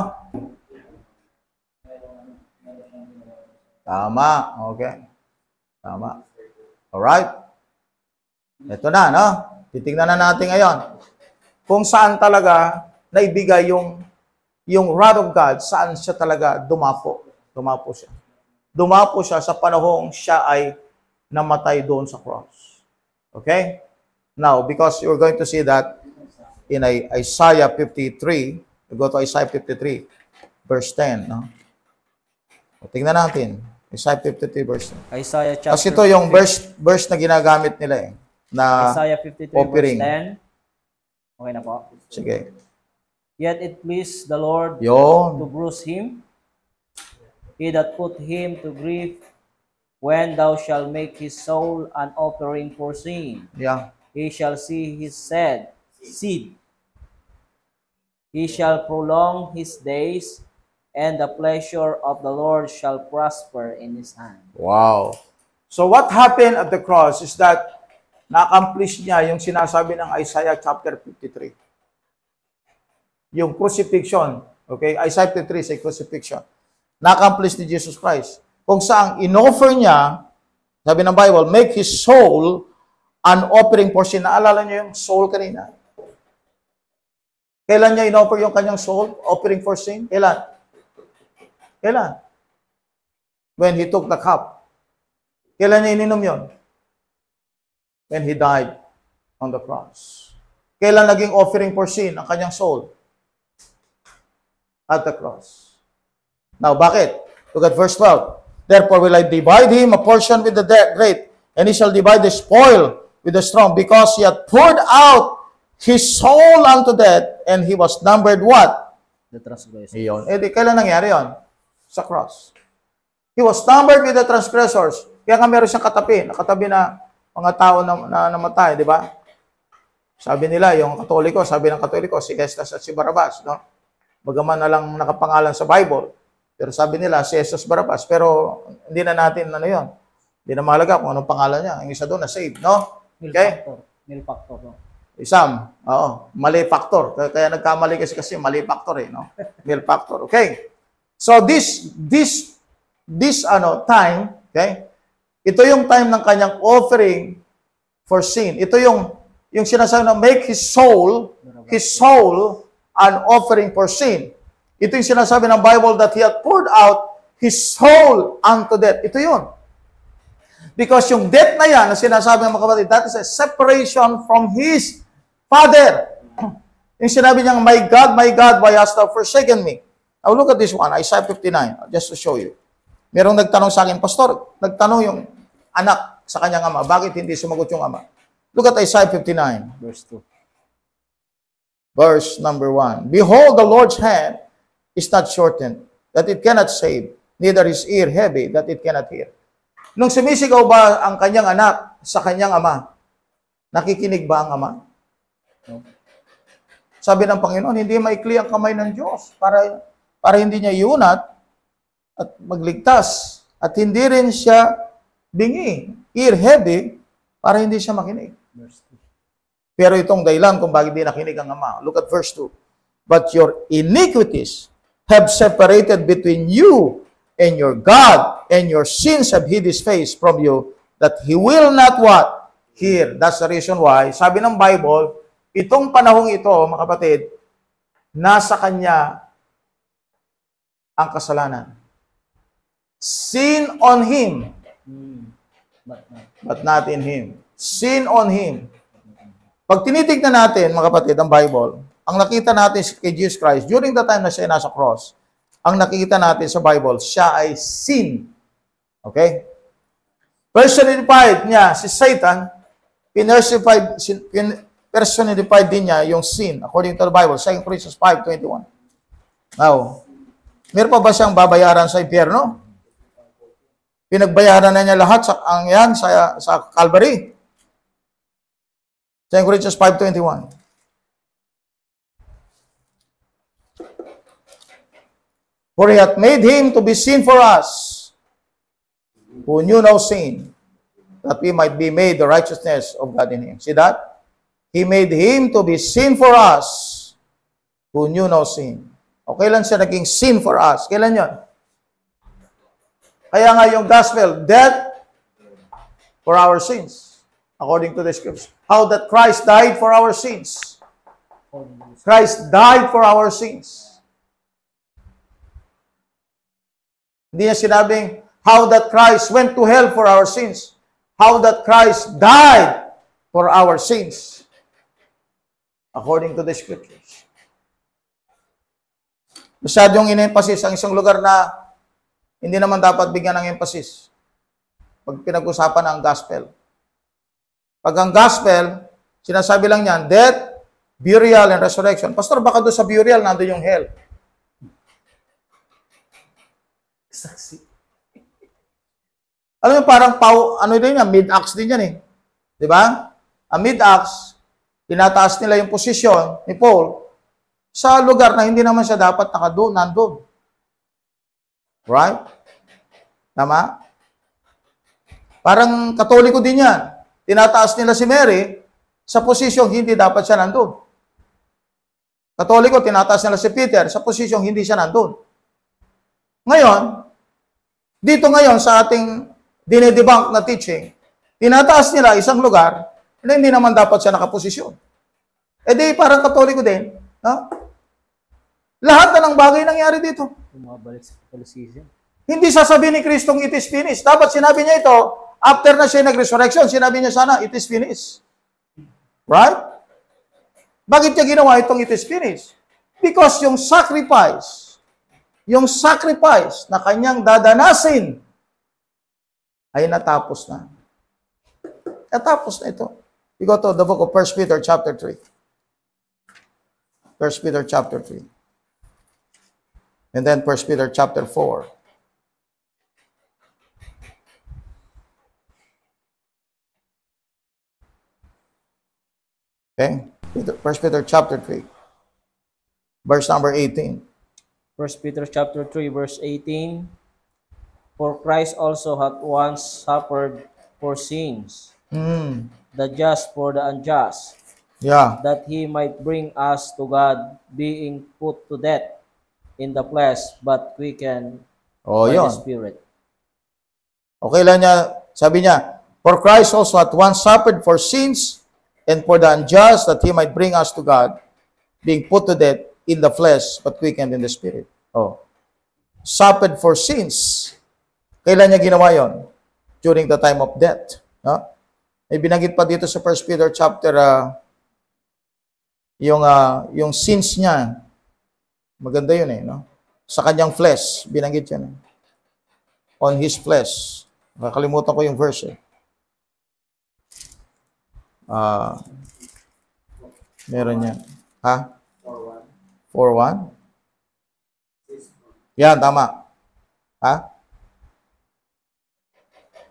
Tama. Okay. Tama. Alright. Ito na, no? Titignan na natin ngayon. Kung saan talaga naibigay yung wrath of God, saan siya talaga dumapo. Dumapo siya. Dumapo siya sa panahong siya ay namatay doon sa cross. Okay? Now, because you're going to see that in Isaiah 53, we go to Isaiah 53, verse 10. No? O, tingnan natin. Isaiah 53, verse 10. Isaiah chapter Kasi ito yung verse na ginagamit nila na Isaiah 53 offering. verse 10. Okay na po. Sige. Yet it pleased the Lord Yun. to bruise him. He that put him to grief, when thou shalt make his soul an offering for sin. Yeah. He shall see his seed. He shall prolong his days, and the pleasure of the Lord shall prosper in his hand. Wow. So what happened at the cross is that na-accomplish niya yung sinasabi ng Isaiah chapter 53. Yung crucifixion. Okay? Isaiah 53 is a crucifixion. Na-accomplish ni Jesus Christ. Kung saan in-offer niya, sabi ng Bible, make his soul an offering for sin. Naalala niyo yung soul kanina? Kailan niya in-offer yung kanyang soul? Offering for sin? Kailan? Kailan? When he took the cup. Kailan niya ininom yun? When he died on the cross. Kailan naging offering for sin ang kanyang soul? At the cross. Now, bakit? Look at verse 12. Therefore will I divide him a portion with the great, and he shall divide the spoil with the strong, because he hath poured out his soul unto death, and he was numbered what? The transgressors. Iyon. Eh, kailan nangyari yon? Sa cross. He was numbered with the transgressors. Kaya nga meron siyang katabi. Nakatabi na mga tao na namatay, di ba? Sabi nila, yung Katoliko, sabi ng Katoliko, si Jesus at si Barabas, no? Bagaman na lang nakapangalan sa Bible. Pero sabi nila, si Jesus Barabas. Pero hindi na natin, yun. Hindi na mahalaga kung anong pangalan niya. Ang isa doon na saved, no? Okay? Mil factor, no? Isam, oo, mali factor. Kaya nagkamali kasi mali factor no? Mil factor. Okay. So this time, okay? Ito yung time ng kanyang offering for sin. Ito yung sinasabi na make his soul an offering for sin. Ito yung sinasabi ng Bible that he had poured out his soul unto death. Ito yun. Because yung death na yan, na sinasabi ng mga kapatid, that is a separation from His Father. Yung sinabi niya, my God, why hast thou forsaken me? Now look at this one, Isaiah 59, just to show you. Merong nagtanong sa akin, Pastor, nagtanong yung anak sa kanyang ama, bakit hindi sumagot yung ama? Look at Isaiah 59. Verse 2. Verse number 1. Behold, the Lord's hand is not shortened, that it cannot save, neither his ear heavy, that it cannot hear. Nung sumisigaw ba ang kanyang anak sa kanyang ama, nakikinig ba ang ama? No. Sabi ng Panginoon, hindi maikli ang kamay ng Diyos para hindi niya iunat at magligtas. At hindi rin siya bingi, ear heavy, para hindi siya makinig. Pero itong dahilan kung bakit di nakinig ang ama. Look at verse 2. But your iniquities have separated between you and your God, and your sins have hid His face from you, that He will not what? Hear. That's the reason why, sabi ng Bible, itong panahong ito, mga kapatid, nasa Kanya ang kasalanan. Sin on Him, but not in Him. Sin on Him. Pag tinitignan natin, mga kapatid, ang Bible, ang nakita natin kay Jesus Christ, during the time na siya nasa cross, ang nakikita natin sa Bible, siya ay sin. Okay? Personified niya si Satan, personified din niya yung sin, according to the Bible, 2 Corinthians 5:21. Now, meron pa ba siyang babayaran sa impyerno? Pinagbayaran na niya lahat sa Calvary. 2 Corinthians 5:21. For He hath made Him to be sin for us, who knew no sin, that we might be made the righteousness of God in Him. See that? He made Him to be sin for us, who knew no sin. O kailan siya naging sin for us? Kailan yun? Kaya nga yung gospel, death for our sins, according to the scriptures. How that Christ died for our sins. Christ died for our sins. Hindi niya sinabing, how that Christ went to hell for our sins. How that Christ died for our sins. According to the scriptures. Masyadong in-emphasis ang isang lugar na hindi naman dapat bigyan ng emphasis. Pag pinag-usapan ang gospel. Pag ang gospel, sinasabi lang niyan, death, burial, and resurrection. Pastor, baka doon sa burial, nandun yung hell. Saksi. Alam mo, parang ano din yan, mid-acts din yan eh. Di ba? Ang mid-acts, tinataas nila yung posisyon ni Paul sa lugar na hindi naman siya dapat nandun. Right? Tama? Parang Katoliko din yan. Tinataas nila si Mary sa posisyong hindi dapat siya nandun. Katoliko, tinataas nila si Peter sa posisyong hindi siya nandun. Ngayon, dito ngayon sa ating dinedebunk na teaching, tinataas nila isang lugar na hindi naman dapat siya nakaposisyon. E di parang Katoliko din. No? Lahat na ng bagay nangyari dito. Bumabalik sa Catholicism. Hindi sasabihin ni Kristong it is finished. Dapat sinabi niya ito, after na siya nag-resurrection, sinabi niya sana, it is finished. Right? Bakit niya ginawa itong it is finished? Because yung sacrifice na kanyang dadanasin ay natapos na. Natapos na ito. We go to the book of 1 Peter chapter 3. 1 Peter chapter 3. And then 1 Peter chapter 4. Okay? 1 Peter chapter 3. Verse number 18. 1 Peter chapter 3 verse 18. For Christ also hath once suffered for sins, the just for the unjust, that He might bring us to God, being put to death in the flesh, but quickened by the Spirit. Okay lang niya, sabi niya, for Christ also hath once suffered for sins, and for the unjust, that He might bring us to God, being put to death in the flesh, but quickened in the Spirit. Suffered for sins. Kailan niya ginawa yon? during the time of death. No? May binanggit pa dito sa 1 Peter chapter, yung sins niya, maganda yun no? Sa kanyang flesh, binanggit yan. On his flesh. Nakalimutan ko yung verse meron yan. Ha? 4:1? Yan, tama. Ha?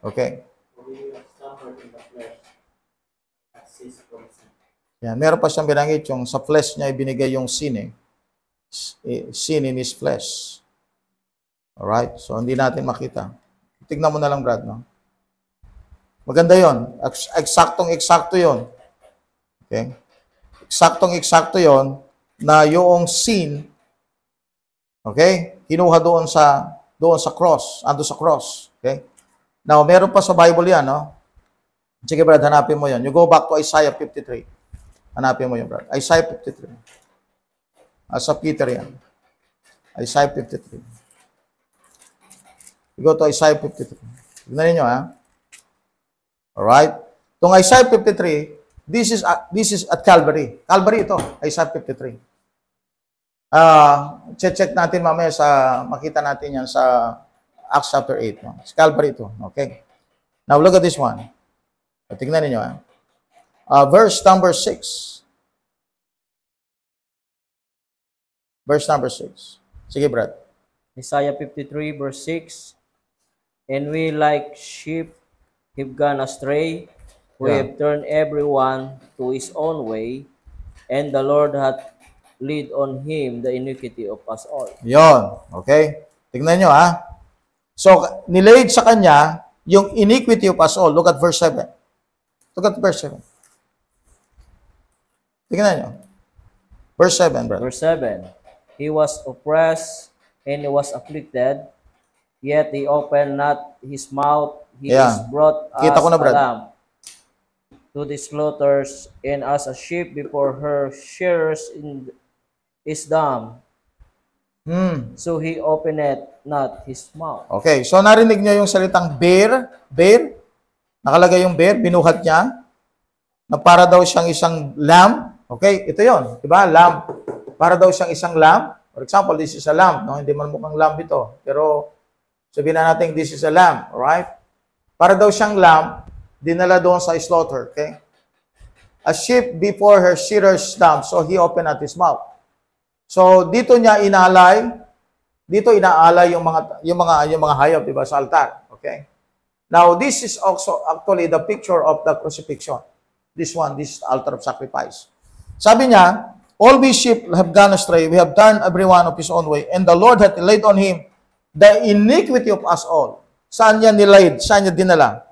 Okay. Yan, meron pa siyang binanggit yung sa flesh niya ibinigay yung sin sin in his flesh. Alright? So, hindi natin makita. Tignan mo na lang, Brad, no? Maganda yon. Eksaktong-eksakto yon. Okay? Eksaktong-eksakto yon na yung sin, okay, kinuha doon sa cross, ando sa cross. Okay? Now, meron pa sa Bible yan, no? Sige, Brad, hanapin mo yon. You go back to Isaiah 53. Hanapin mo yon, Brad. Isaiah 53. Sa Peter yan. Isaiah 53. You go to Isaiah 53. Tignan ninyo, ha? Alright? Itong Isaiah 53, this is at Calvary. Calvary ito, Isaiah 53. Check natin mamaya makita natin yan sa Acts chapter 8. No? It's Calvary ito. Okay? Now, look at this one. Tignan ninyo, ha? Verse number 6. Verse number 6. Sige, Brad. Isaiah 53 verse 6. And we like sheep have gone astray, we have turned everyone to his own way, and the Lord hath laid on him the iniquity of us all. Yon. Okay? Tignan nyo, ha? So, nilaid sa kanya yung iniquity of us all. Look at verse 7. Look at verse 7. Tignan nyo. Verse 7, brother. Verse 7. He was oppressed and he was afflicted, yet he opened not his mouth. He is brought as a lamb to the slaughters, and as a sheep before her shearers is dumb. So he opened not his mouth. Okay, so narinig niyo yung salitang bear? Bear? Nakalagay yung bear, binuhat niya, na para daw siyang isang lamb. Okay, ito yon, di ba? Lamb. Para daw siyang isang lamb. For example, this is a lamb. No? Hindi man mukhang lamb ito. Pero sabihin na natin, this is a lamb. Alright? Para daw siyang lamb, dinala doon sa slaughter. Okay? A sheep before her shearers dumb, so he opened not his mouth. So dito niya inaalay yung mga hayop, di ba, sa altar. Okay? Now, this is also actually the picture of the crucifixion. This is the altar of sacrifice. Sabi niya, all we sheep have gone astray, we have turned every one of his own way, and the Lord hath laid on him the iniquity of us all. Saan niya nilaid? Saan niya dinala?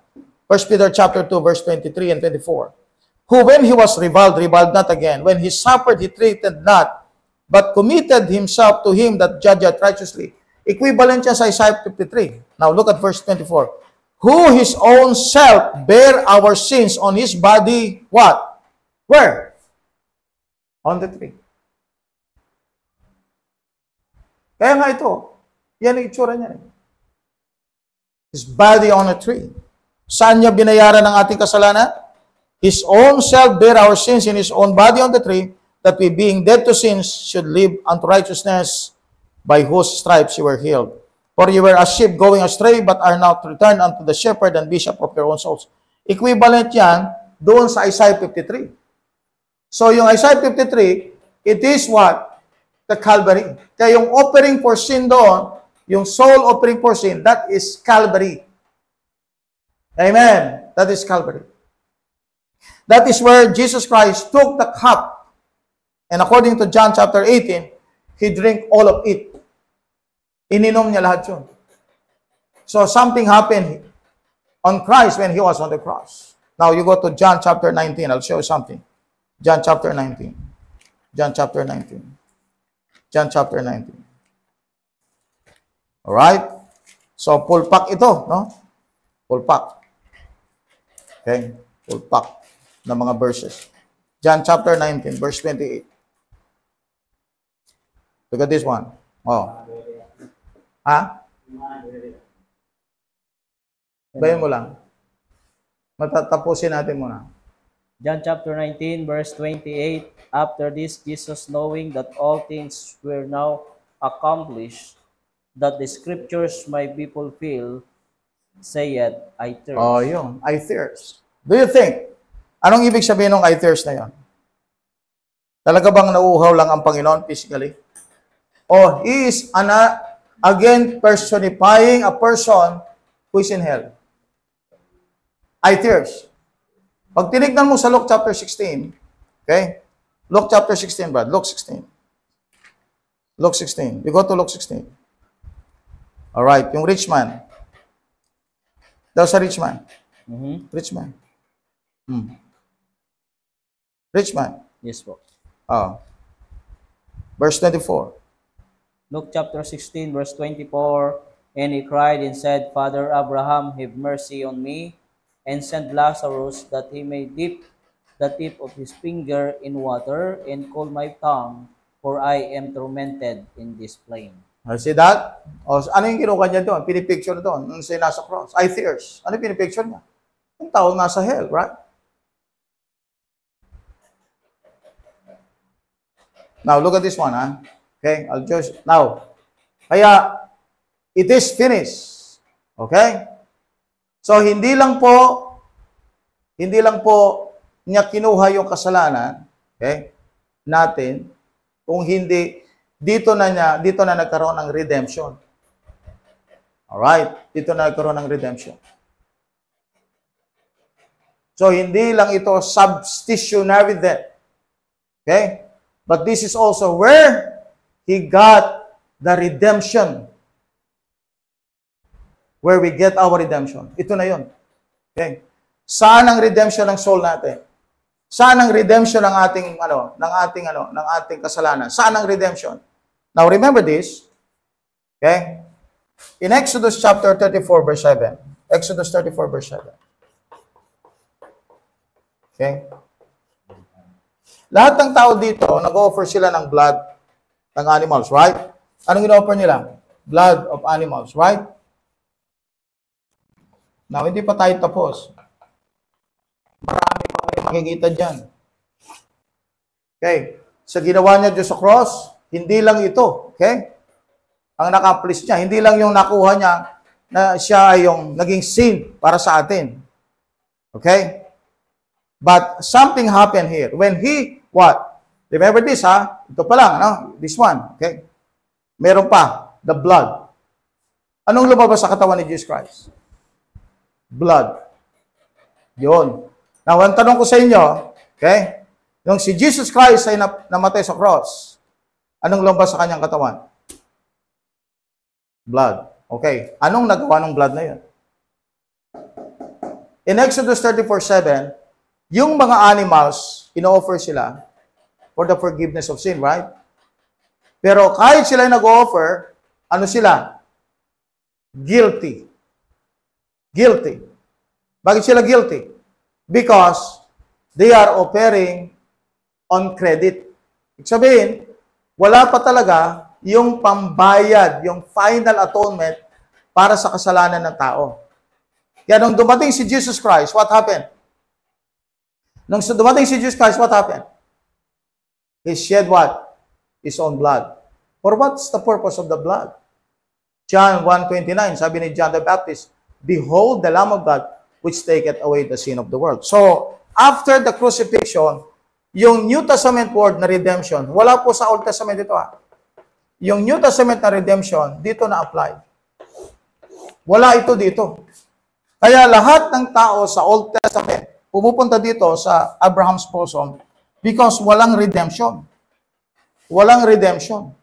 1 Peter chapter 2, verse 23 and 24. Who when he was reviled not again. When he suffered, he treated not, but committed himself to him that judgeth righteously. Equivalent siya sa Isaiah 53. Now look at verse 24. Who his own self bare our sins on his body, what? Where? On the tree. Kaya nga ito, yan ang itsura niya. His body on a tree. Saan niya binayaran ang ating kasalanan? His own self bare our sins in his own body on the tree, that we being dead to sins should live unto righteousness, by whose stripes you were healed. For you were a sheep going astray, but are now returned unto the shepherd and bishop of your own souls. Equivalent yan doon sa Isaiah 53. So, yung Isaiah 53, it is what? The Calvary. Kaya yung offering for sin doon, yung soul offering for sin, that is Calvary. Amen. That is Calvary. That is where Jesus Christ took the cup, and according to John chapter 18, He drank all of it. Ininom niya lahat yun. So, something happened on Christ when He was on the cross. Now, you go to John chapter 19. I'll show you something. John chapter 19. John chapter 19. John chapter 19. Alright? So, full pack ito, no? Full pack. Okay? Full pack ng mga verses. John chapter 19, verse 28. Look at this one. Oh. Ha? Bayan mo lang. Matatapusin natin muna. John chapter 19, verse 28. After this, Jesus, knowing that all things were now accomplished, that the scriptures might be fulfilled, saith, I thirst. Oh, yun. I thirst. Do you think, anong ibig sabihin ng I thirst na yun? Talaga bang nauuhaw lang ang Panginoon physically? O He is again personifying a person who is in hell? I thirst. Pag tinignan mo sa Luke chapter 16, okay? Luke chapter 16, Brad. Luke 16. Luke 16. You go to Luke 16. Alright, yung rich man. Daw sa rich man. Rich man. Rich man. Yes po. Oh. Verse 24. Luke chapter 16, verse 24. And he cried and said, Father Abraham, have mercy on me, and send Lazarus that he may dip the tip of his finger in water and cool my tongue, for I am tormented in this flame. See that? O, ano yung kinuha niya doon? Pinipicture doon, nung siya nasa cross. I thirst. Ano yung pinipicture niya? Yung tao nasa hell, right? Now, look at this one, ha? Okay? I'll just, now, kaya, it is finished. Okay? So, hindi lang po niya kinuha yung kasalanan, okay, natin, kung hindi, dito na nagkaroon ng redemption. Alright? Dito na nagkaroon ng redemption. So, hindi lang ito substitutionary death. Okay? But this is also where He got the redemption. Where we get our redemption. Ito na yun. Okay? Saan ang redemption ng soul natin? Saan ang redemption ng ating kasalanan? Saan ang redemption? Now remember this. Okay? In Exodus chapter 34 verse 7. Exodus 34 verse 7. Okay? Lahat ng tao dito, nag-offer sila ng blood ng animals, right? Anong in-offer nila? Blood of animals, right? Now, hindi pa tayo tapos. Marami pa kayo makikita dyan. Okay. Sa ginawa niya Diyos sa cross, hindi lang ito. Okay? Ang naka-accomplish niya, hindi lang yung nakuha niya na siya ay yung naging sin para sa atin. Okay? But something happened here. When He, what? Remember this, ha? Ito pa lang, no? This one. Okay? Meron pa. The blood. Anong lumabas sa katawan ni Jesus Christ? Blood. Yun. Now, ang tanong ko sa inyo, okay? Nung si Jesus Christ ay namatay sa cross, anong lumabas sa kanyang katawan? Blood. Okay. Anong nagawa ng blood na yun? In Exodus 34:7, yung mga animals, ino-offer sila for the forgiveness of sin, right? Pero kahit sila nag-offer, ano sila? Guilty. Guilty. Bakit sila guilty? Because they are offering on credit. Ibig sabihin, wala pa talaga yung pambayad, yung final atonement para sa kasalanan ng tao. Kaya nung dumating si Jesus Christ, what happened? Nung dumating si Jesus Christ, what happened? He shed what? His own blood. For what's the purpose of the blood? John 1:29, sabi ni John the Baptist, Behold the Lamb of God, which taketh away the sin of the world. So, after the crucifixion, yung New Testament word na redemption, wala po sa Old Testament ito, ha? Yung New Testament na redemption, dito na-apply. Wala ito dito. Kaya lahat ng tao sa Old Testament, pumupunta dito sa Abraham's bosom because walang redemption. Walang redemption.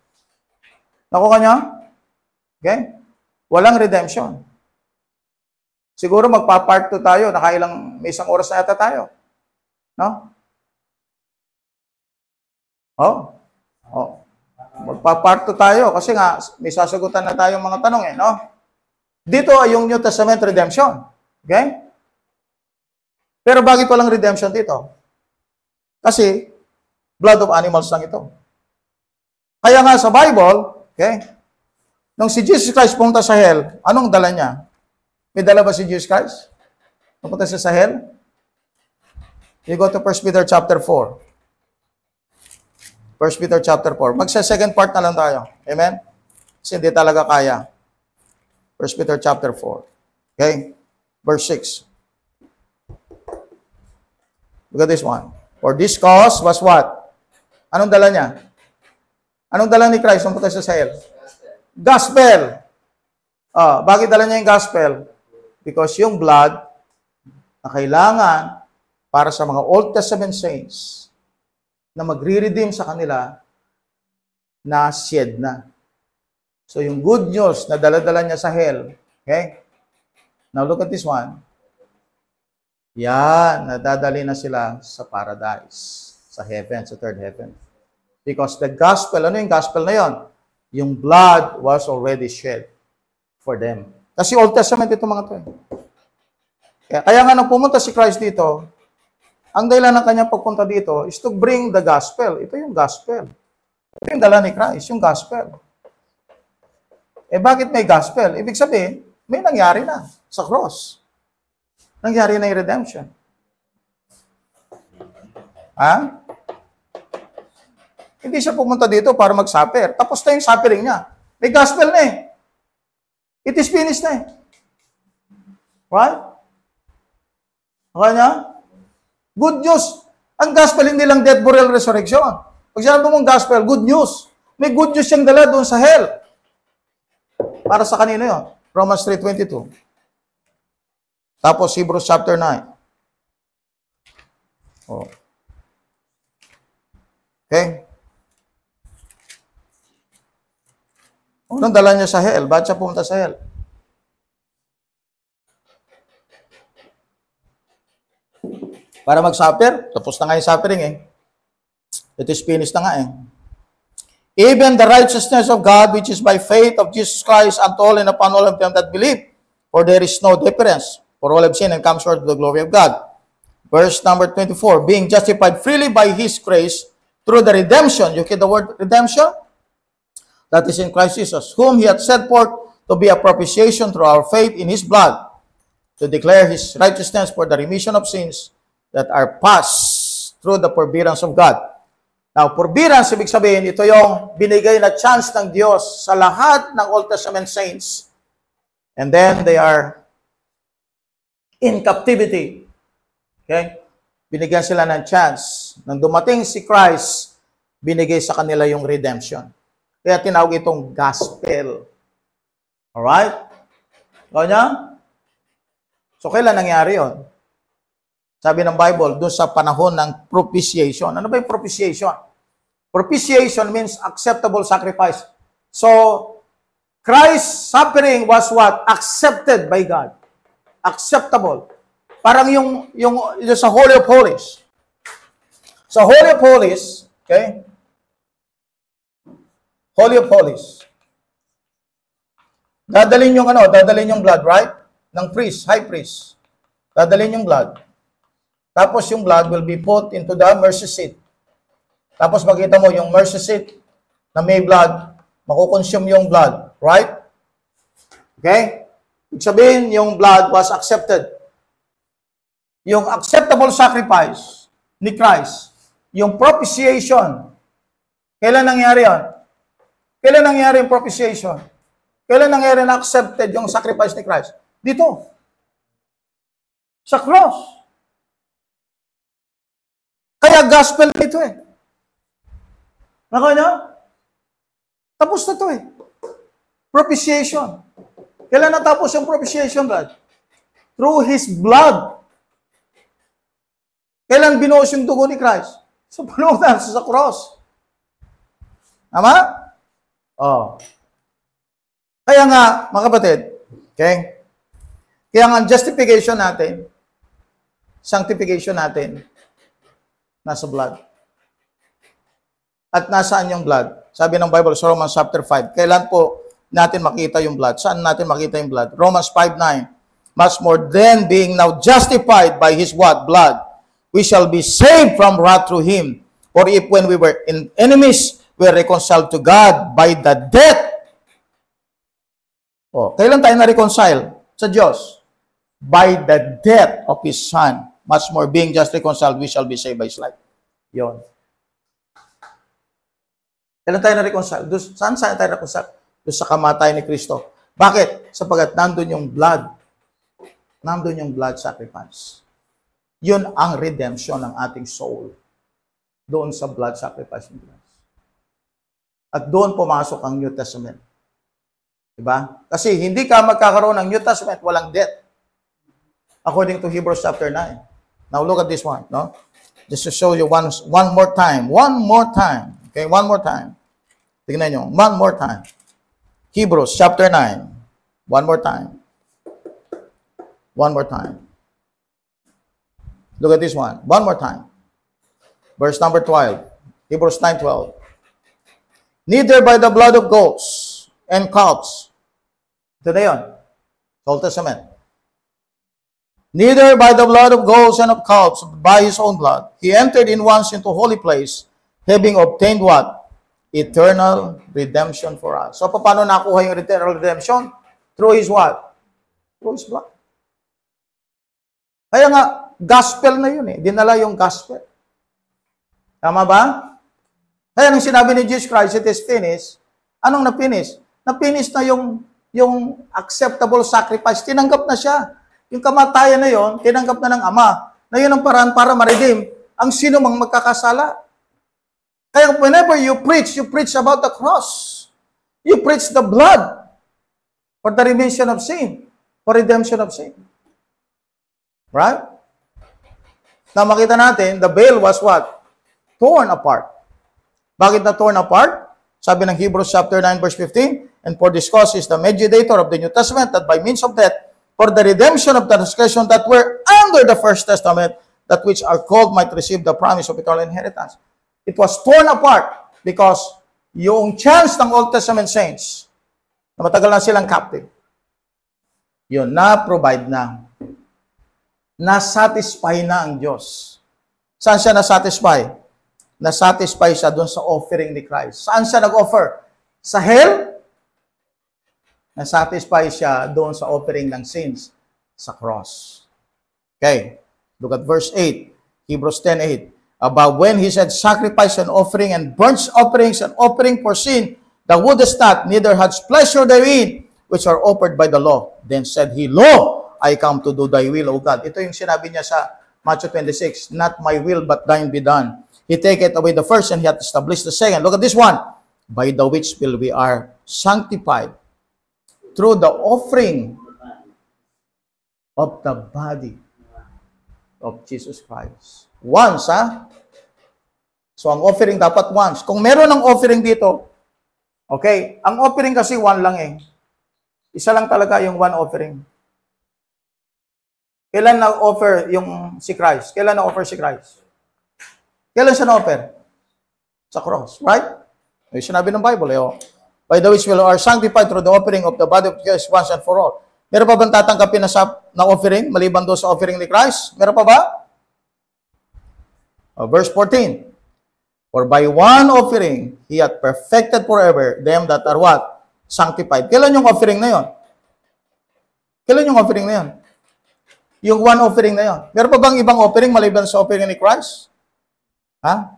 Nakuha niya? Okay? Walang redemption. Siguro magpa-part 2 tayo, may isang oras na yata tayo. No? Oh. Magpa-part 2 tayo kasi nga may sasagutan na tayong mga tanong no? Dito ay yung New Testament redemption. Okay? Pero bakit walang redemption dito? Kasi blood of animals lang ito. Kaya nga sa Bible, okay? Nung si Jesus Christ pumunta sa hell, anong dala niya? May dala ba si Jesus Christ? Napunta siya sa hell? You go to 1 Peter chapter 4. 1 Peter chapter 4. Magsa-second part na lang tayo. Amen? Kasi hindi talaga kaya. 1 Peter chapter 4. Okay? Verse 6. Look at this one. For this cause was what? Anong dala niya? Anong dala ni Christ nung punta siya sa hell? Gospel. Bakit dala niya yung gospel? Because yung blood na kailangan para sa mga Old Testament saints na magre-redeem sa kanila na shed na. So yung good news na dala-dala niya sa hell, okay? Now look at this one. Yan, nadadali na sila sa paradise, sa heaven, sa third heaven. Because the gospel, ano yung gospel na yon? Yung blood was already shed for them. Kasi Old Testament ito mga to. Kaya nga nang pumunta si Christ dito, ang dahilan ng kanyang pagpunta dito is to bring the gospel. Ito yung gospel. Ito yung dala ni Christ, yung gospel. Bakit may gospel? Ibig sabihin, may nangyari na sa cross. Nangyari na yung redemption. Hindi siya pumunta dito para mag-suffer. Tapos na yung suffering niya. May gospel na eh. It is finished na eh. Right? Okay na? Good news. Ang gospel hindi lang death, burial, resurrection. Pag sinabi mong gospel, good news. May good news siyang dala doon sa hell. Para sa kanino yun? Romans 3:22. Tapos Hebrews chapter 9. Okay? Unang dala niya sa hell. Ba't siya pumunta sa hell? Para mag-suffer. Tapos na nga yung suffering eh. It is finished na nga eh. Even the righteousness of God, which is by faith of Jesus Christ, unto all and upon all of them that believe, for there is no difference. For all have sinned and come short of the glory of God. Verse number 24, being justified freely by His grace through the redemption. You get the word redemption? That is in Christ Jesus, whom He hath set forth to be a propitiation through our faith in His blood, to declare His righteousness for the remission of sins that are passed through the forbearance of God. Now, forbearance, ibig sabihin, ito yung binigay na chance ng Diyos sa lahat ng Old Testament saints. And then they are in captivity. Okay? Binigyan sila ng chance. Nang dumating si Christ, binigay sa kanila yung redemption. Kaya tinawag itong gospel. Alright? Kanya? So, kailan nangyari yon? Sabi ng Bible, doon sa panahon ng propitiation. Ano ba yung propitiation? Propitiation means acceptable sacrifice. So, Christ's suffering was what? Accepted by God. Acceptable. Parang yung sa Holy of Holies. Sa Holy of Holies, okay? Holy of Holies. Dadalhin yung blood, right? Ng priest, high priest. Dadalhin yung blood. Tapos yung blood will be put into the mercy seat. Tapos makita mo yung mercy seat na may blood, makukonsume yung blood, right? Okay? Ibig sabihin, yung blood was accepted. Yung acceptable sacrifice ni Christ, yung propitiation, kailan nangyari yun? Kailan nangyari yung propitiation? Kailan nangyari na accepted yung sacrifice ni Christ? Dito. Sa cross. Kaya gospel ito eh. Nakanya? Tapos na to eh. Propitiation. Kailan natapos yung propitiation, blood? Through His blood. Kailan binuhos yung dugo ni Christ? Sa panunan, sa cross. Tama? Kaya nga, mga kapatid, okay? Kaya nga, justification natin, sanctification natin, nasa blood. At nasaan yung blood? Sabi ng Bible sa Romans chapter 5, kailan po natin makita yung blood? Saan natin makita yung blood? Romans 5:9, much more than being now justified by His what? Blood, we shall be saved from wrath through Him. For if when we were enemies, we are reconciled to God by the death. Kailan tayo na-reconcile sa Diyos? by the death of His Son, much more being just reconciled, we shall be saved by His life. Yun. Kailan tayo na-reconcile? Saan tayo na-reconcile? Doon sa kamatayan ni Kristo. Bakit? Sapagat nandun yung blood. Nandun yung blood sacrifice. Yun ang redemption ng ating soul. Doon sa blood sacrifice ni Christ. At doon pumasok ang New Testament. Diba? Kasi hindi ka magkakaroon ng New Testament, walang death. According to Hebrews chapter 9. Now look at this one, no? Just to show you one more time. One more time. Okay, one more time. Tingnan nyo. One more time. Hebrews chapter 9. One more time. One more time. Look at this one. One more time. Verse number 12. Hebrews 9:12. Neither by the blood of goats and calves. Ito na yun. Old Testament. Neither by the blood of goats and of calves, but by His own blood, He entered in once into holy place, having obtained what? Eternal redemption for us. So, paano nakuha yung eternal redemption? Through His what? Through His blood. Kaya nga, gospel na yun eh. Dinala yung gospel. Tama ba? Kaya nung sinabi ni Jesus Christ, it is finished, anong na-finish? Na-finish na yung acceptable sacrifice. Tinanggap na siya. Yung kamatayan na yon, tinanggap na ng Ama. Na yun ang paraan para ma-redeem ang sino mang magkakasala. Kaya whenever you preach about the cross. You preach the blood for the remission of sin, for redemption of sin. Right? Na makita natin, the veil was what? Torn apart. Bakit na torn apart? Sabi ng Hebrews chapter 9 verse 15, and for this cause is the mediator of the New Testament, that by means of death, for the redemption of the transgression that were under the first testament, that which are called might receive the promise of eternal inheritance. It was torn apart because yung chance ng Old Testament saints, na matagal na silang captive, yun, na-provide na. Na-satisfy na ang Diyos. Saan siya na-satisfy? Na-satisfy siya doon sa offering ni Christ. Saan siya nag-offer? Sa hell? Na-satisfy siya doon sa offering ng sins sa cross. Okay. Look at verse 8. Hebrews 10:8. About when He said, sacrifice and offering and burnt offerings and offering for sin, thou wouldest not, neither hadst pleasure therein, which are offered by the law. Then said He, Lo, I come to do thy will, O God. Ito yung sinabi niya sa Matthew 26, not my will, but thine be done. He taketh away the first, and He hath established the second. Look at this one. By the which will we are sanctified through the offering of the body of Jesus Christ. Once, ha? So, ang offering dapat once. Kung meron ng offering dito, okay, ang offering kasi one lang eh. Isa lang talaga yung one offering. Kailan na-offer yung si Christ? Kailan na-offer si Christ? Kailan siya na-offer? Sa cross, right? Yung sinabi ng Bible, eh, oh. By the which we are sanctified through the offering of the body of Christ once and for all. Meron pa bang tatanggapin na offering, maliban doon sa offering ni Christ? Meron pa ba? Verse 14. For by one offering, He hath perfected forever them that are what? Sanctified. Kailan yung offering na yon? Kailan yung offering na yon? Yung one offering na yon. Meron pa bang ibang offering maliban sa offering ni Christ? Ha?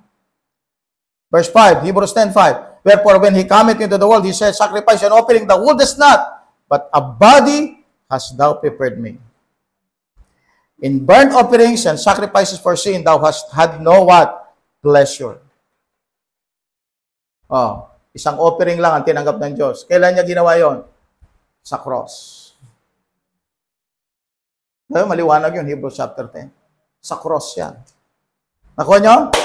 Verse 5, Hebrews 10:5. Wherefore when He cometh into the world, He said, sacrifice and offering thou wouldest not, but a body hast thou prepared me. In burnt offerings and sacrifices for sin, thou hast had no what? Pleasure. Oh, isang offering lang ang tinanggap ng Diyos. Kailan niya ginawa yon? Sa cross. Ngayon, maliwanag yun, Hebrews chapter 10. Sa cross yan. Nakuha nyo?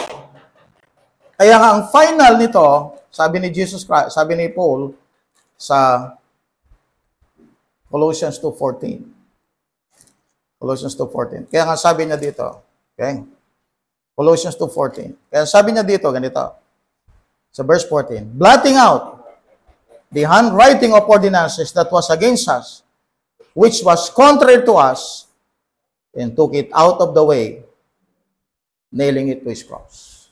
Kaya nga, ang final nito, sabi ni Jesus Christ, sabi ni Paul, sa Colossians 2:14. Colossians 2:14. Kaya nga sabi niya dito, okay? Colossians 2:14. Kaya sabi niya dito, ganito, sa verse 14, blotting out the handwriting of ordinances that was against us, which was contrary to us, and took it out of the way, nailing it to His cross.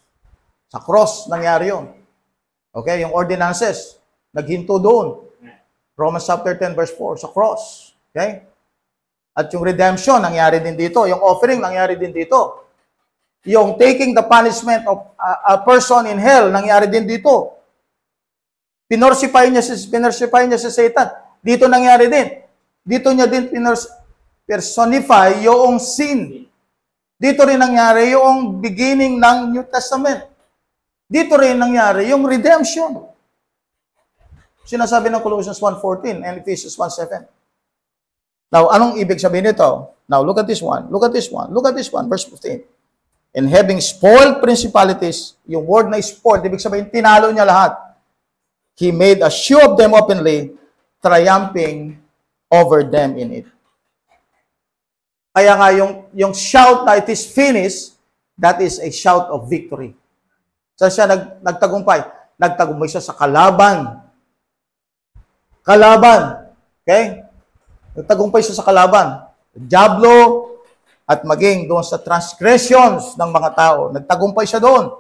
Sa cross, nangyari yun. Okay, yung ordinances, naghinto doon. Romans chapter 10 verse 4, sa cross. Okay? At yung redemption, nangyari din dito. Yung offering, nangyari din dito. Yung taking the punishment of a person in hell, nangyari din dito. Pinorsify niya si Satan. Dito nangyari din. Dito niya din personify yung sin. Dito rin nangyari yung beginning ng New Testament. Dito rin nangyari yung redemption. Sinasabi ng Colossians 1:14 and Ephesians 1:7. Now, anong ibig sabihin nito? Now, look at this one. Look at this one. Look at this one. Verse 15. And having spoiled principalities, yung word na spoiled, ibig sabihin, tinalo niya lahat. He made a show of them openly, triumphing over them in it. Kaya nga, yung shout na it is finished, that is a shout of victory. So siya nagtagumpay. Nagtagumpay siya sa kalaban. Kalaban. Okay? Nagtagumpay siya sa kalaban. Diablo, at maging doon sa transgressions ng mga tao. Nagtagumpay siya doon.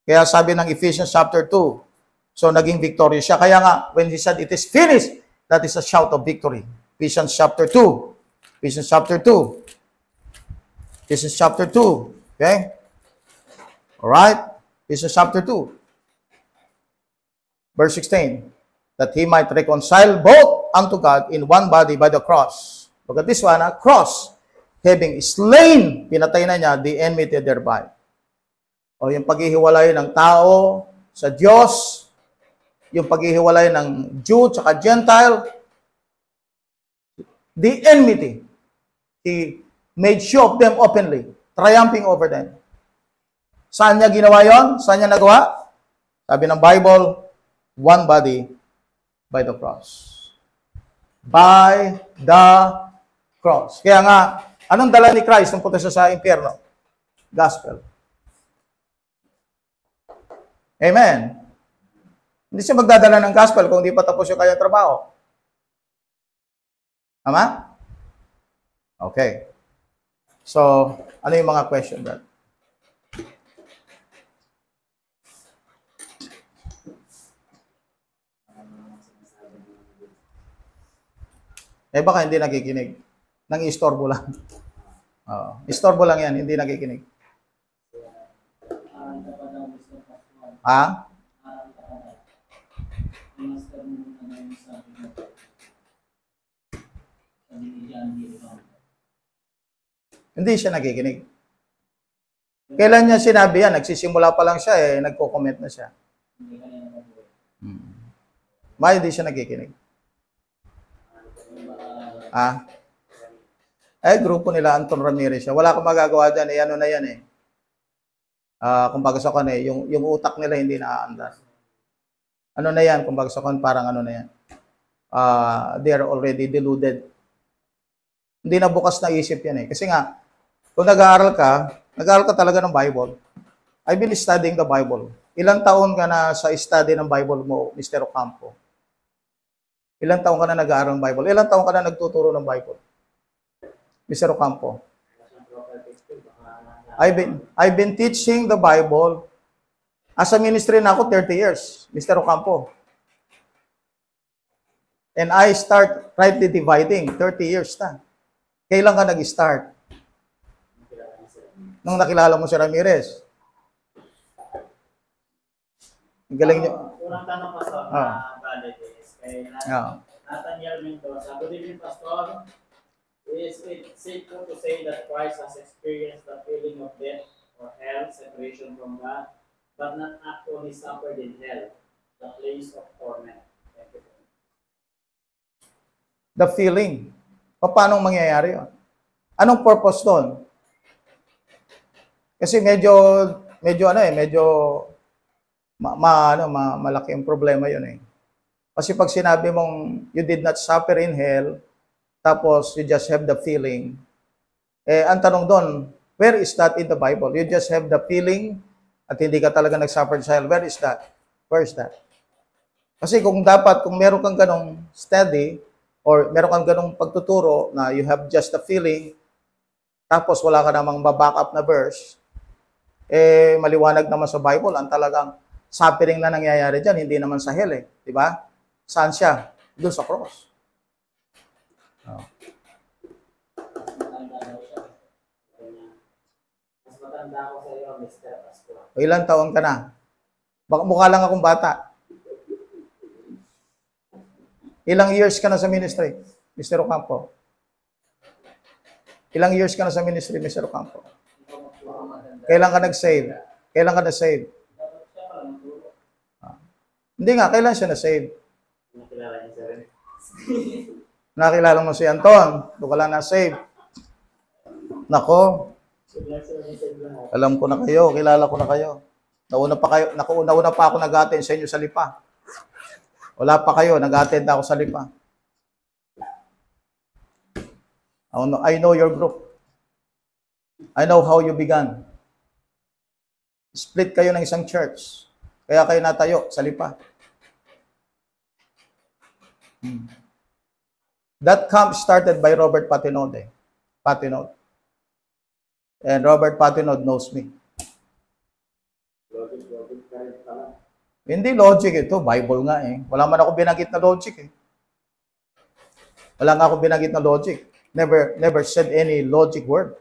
Kaya sabi ng Ephesians chapter 2, so naging victorious siya. Kaya nga, when he said, it is finished, that is a shout of victory. Ephesians chapter 2. Ephesians chapter 2. Ephesians chapter 2. Okay? Alright? Ephesians chapter 2. Verse 16. That he might reconcile both unto God in one body by the cross. Look at this one, cross. Having slain, pinatay na niya, the enmity thereby. O yung paghihiwalay ng tao sa Diyos, yung paghihiwalay ng Jew at Gentile, the enmity. He made show of them openly, triumphing over them. Saan niya ginawa yon? Saan niya nagawa? Sabi ng Bible, one body by the cross. By the cross. Kaya nga, anong dala ni Christ nung punta siya sa impyerno? Gospel. Amen. Hindi siya magdadala ng gospel kung hindi pa tapos yung kanyang trabaho. Tama? Okay. So, ano yung mga question that? Eh baka hindi nakikinig. Nang-istorbo lang. Istorbo lang yan, hindi nakikinig. Ha? Hindi siya nakikinig. Kailan niya sinabi yan? Nagsisimula pa lang siya nagko-comment na siya. Bakit hindi siya nakikinig? Grupo nila Anton Ramirez siya. Wala akong magagawa dyan. Ano na yan kumbaga sa kan yung utak nila hindi naaandar. Ano na yan? Kumbaga sa kan parang ano na yan. They are already deluded. Hindi na bukas na isip yan Kasi nga, kung nag-aaral ka talaga ng Bible. I've been studying the Bible. Ilang taon ka na sa study ng Bible mo, Mr. Ocampo? Ilang taon ka na nag-aaral ng Bible? Ilang taon ka na nagtuturo ng Bible? Mr. Ocampo. I've been teaching the Bible as a ministry na ako 30 years, Mr. Ocampo. And I start rightly dividing 30 years na. Kailan ka nag-start? Nung nakilala mo si Ramirez. Galing niyo. Unang tanong pa sa valid is kay Nathaniel Mendoza. Good evening, Pastor. Is it safe to say that Christ has experienced the feeling of death or hell, separation from God, but not actually suffered in hell, the place of torment? Thank you. The feeling. Paano mangyayari yun? Anong purpose doon? Kasi medyo malaki ang problema yun Kasi pag sinabi mong you did not suffer in hell, tapos you just have the feeling, ang tanong doon, where is that in the Bible? You just have the feeling at hindi ka talaga nag-suffer sa hell. Where is that? Where is that? Kasi kung meron kang ganong study, or meron kang ganong pagtuturo na you have just a feeling, tapos wala ka namang back up na verse, maliwanag naman sa Bible, ang talagang suffering na nangyayari dyan, hindi naman sa hell di ba? Saan siya? Doon sa cross. matanda ko sa iyo, Mr. Pastor. O ilang taon ka na? Baka mukha lang akong bata. Ilang years ka na sa ministry, Mr. Ocampo? Ilang years ka na sa ministry, Mr. Ocampo? Kailan ka nag-save? Kailan ka na-save? Hindi nga, kailan siya na-save? Nakilala niyo sa rin. Nakilala mo si Anton, doon ka lang na-save. Nako, alam ko na kayo, kilala ko na kayo. Nauna pa ako nag-attend sa inyo sa Lipa. Wala pa kayo, nag-attend ako sa Lipa. I know your group. I know how you began. Split kayo ng isang church. Kaya kayo natayo sa Lipa. That camp started by Robert Patinode. And Robert Patinode knows me. Hindi logic ito. Bible nga eh. Wala man ako binanggit na logic eh. Wala nga ako binanggit na logic. Never said any logic word.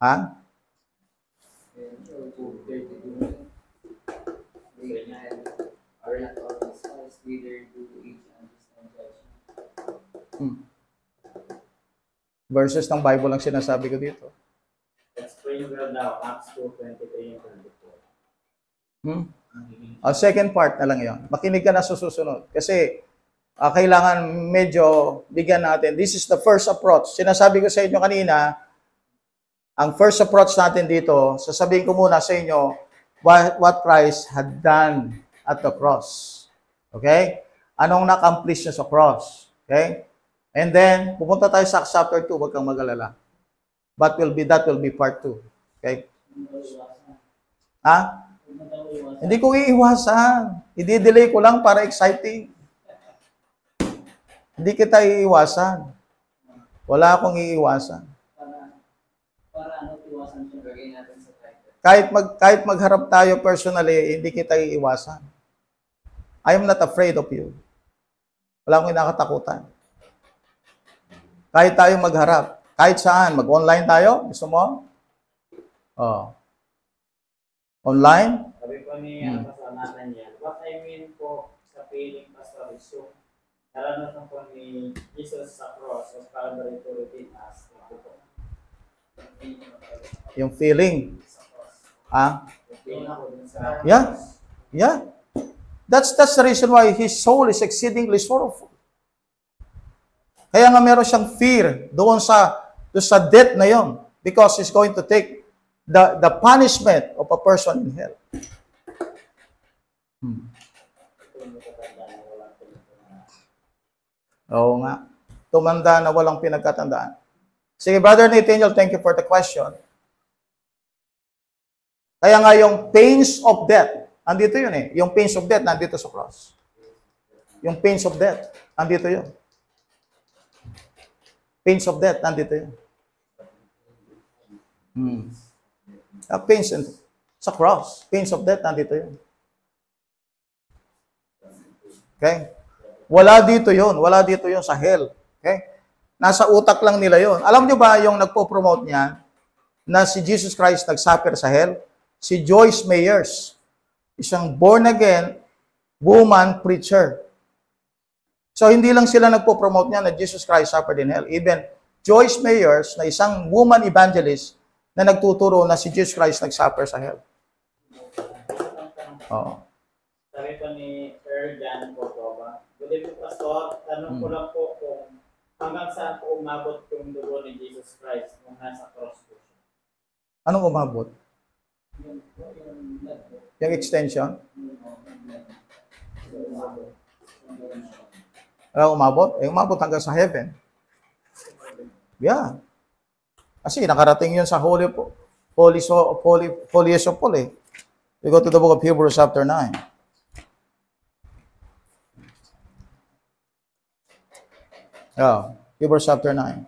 Ha? Verses ng Bible lang sinasabi ko dito. Explain well now, Acts 2:23 and 24. Second part na lang yon. Makinig ka na sa susunod. Kasi kailangan medyo bigyan natin. This is the first approach. Sinasabi ko sa inyo kanina, ang first approach natin dito, sasabihin ko muna sa inyo what Christ had done at the cross. Okay? Anong na-accomplish niya sa cross. Okay? And then, pupunta tayo sa chapter 2, huwag kang mag-alala. That will be part 2. Okay? Ha? Hindi ko iiwasan. I-delay ko lang para exciting. Hindi kita iiwasan. Wala akong iiwasan. Para ano iwasan siya gagawin natin sa title. Kahit magharap tayo personally, hindi kita iiwasan. I am not afraid of you. Wala akong nakatakutan. Kahit tayo magharap, kahit saan, mag-online tayo, gusto mo? Oh. Online? Sabi ko ni Pastor niya, what I mean po sa feeling, Pastor, is yung naranasan po ni Jesus sa cross of Calvary to redeem us. Yung feeling. Ah? Yeah. Yeah. That's the reason why his soul is exceedingly sorrowful. Kaya nga meron siyang fear doon sa death na yon, because he's going to take the punishment of a person in hell. Oo nga. Tumanda na walang pinagkatandaan. Sige, Brother Nathaniel, thank you for the question. Kaya nga yung pains of death, andito yun eh. Yung pains of death, nandito sa cross. Yung pains of death, andito yun. Pains of death, nandito yun. Pains sa cross. Pains of death, nandito yun. Okay? Wala dito yun. Wala dito yun sa hell. Okay? Nasa utak lang nila yun. Alam nyo ba yung nagpo-promote niya na si Jesus Christ nagsuffer sa hell? Si Joyce Meyers. Isang born-again woman preacher. So, hindi lang sila nagpo-promote niya na Jesus Christ suffered in hell. Even Joyce Meyers, na isang woman evangelist, na nagtuturo na si Jesus Christ nagsuffer sa hell. Oo. Sabi po ni Sir Jan Cordova, good evening, Pastor. Tanong ko lang po kung hanggang saan po umabot yung dugo ni Jesus Christ nung nasa cross po siya. Anong umabot? Yung extension? Umabot? Umabot hanggang sa heaven. Yeah. Kasi nakarating yun sa Holy of Paul eh. We go to the book of Hebrews chapter 9. Yeah, Hebrews chapter 9.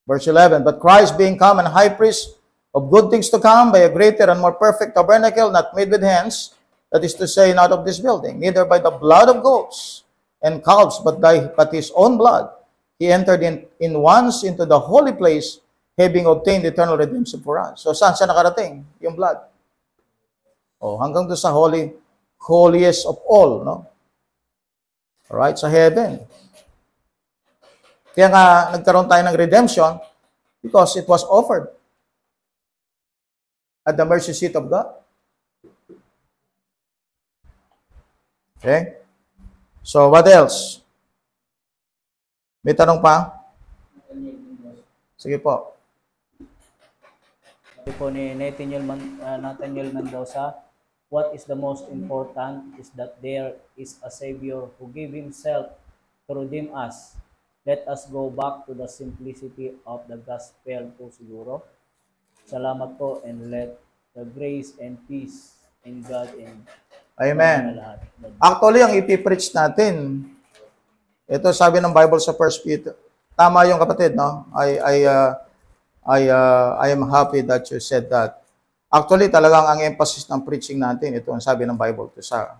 Verse 11, but Christ being come and high priest of good things to come by a greater and more perfect tabernacle not made with hands, that is to say, not of this building, neither by the blood of goats and calves, but his own blood, he entered in once into the holy place, having obtained eternal redemption for us. So, saan siya nakarating? Yung blood. Oh, hanggang doon sa holiest of all, no? Alright, sa heaven. Kaya nga, nagkaroon tayo ng redemption because it was offered at the mercy seat of God. Okay? So, what else? May tanong pa? Sige po. Sabi po ni Nathaniel Mendoza, what is the most important is that there is a Savior who gave Himself to redeem us. Let us go back to the simplicity of the gospel po siguro. Salamat po, and let the grace and peace in God and Amen. Actually, ang ipipreach natin, ito sabi ng Bible sa 1 Peter. Tama yung kapatid, no? I am happy that you said that. Actually, talagang ang emphasis ng preaching natin, ito ang sabi ng Bible.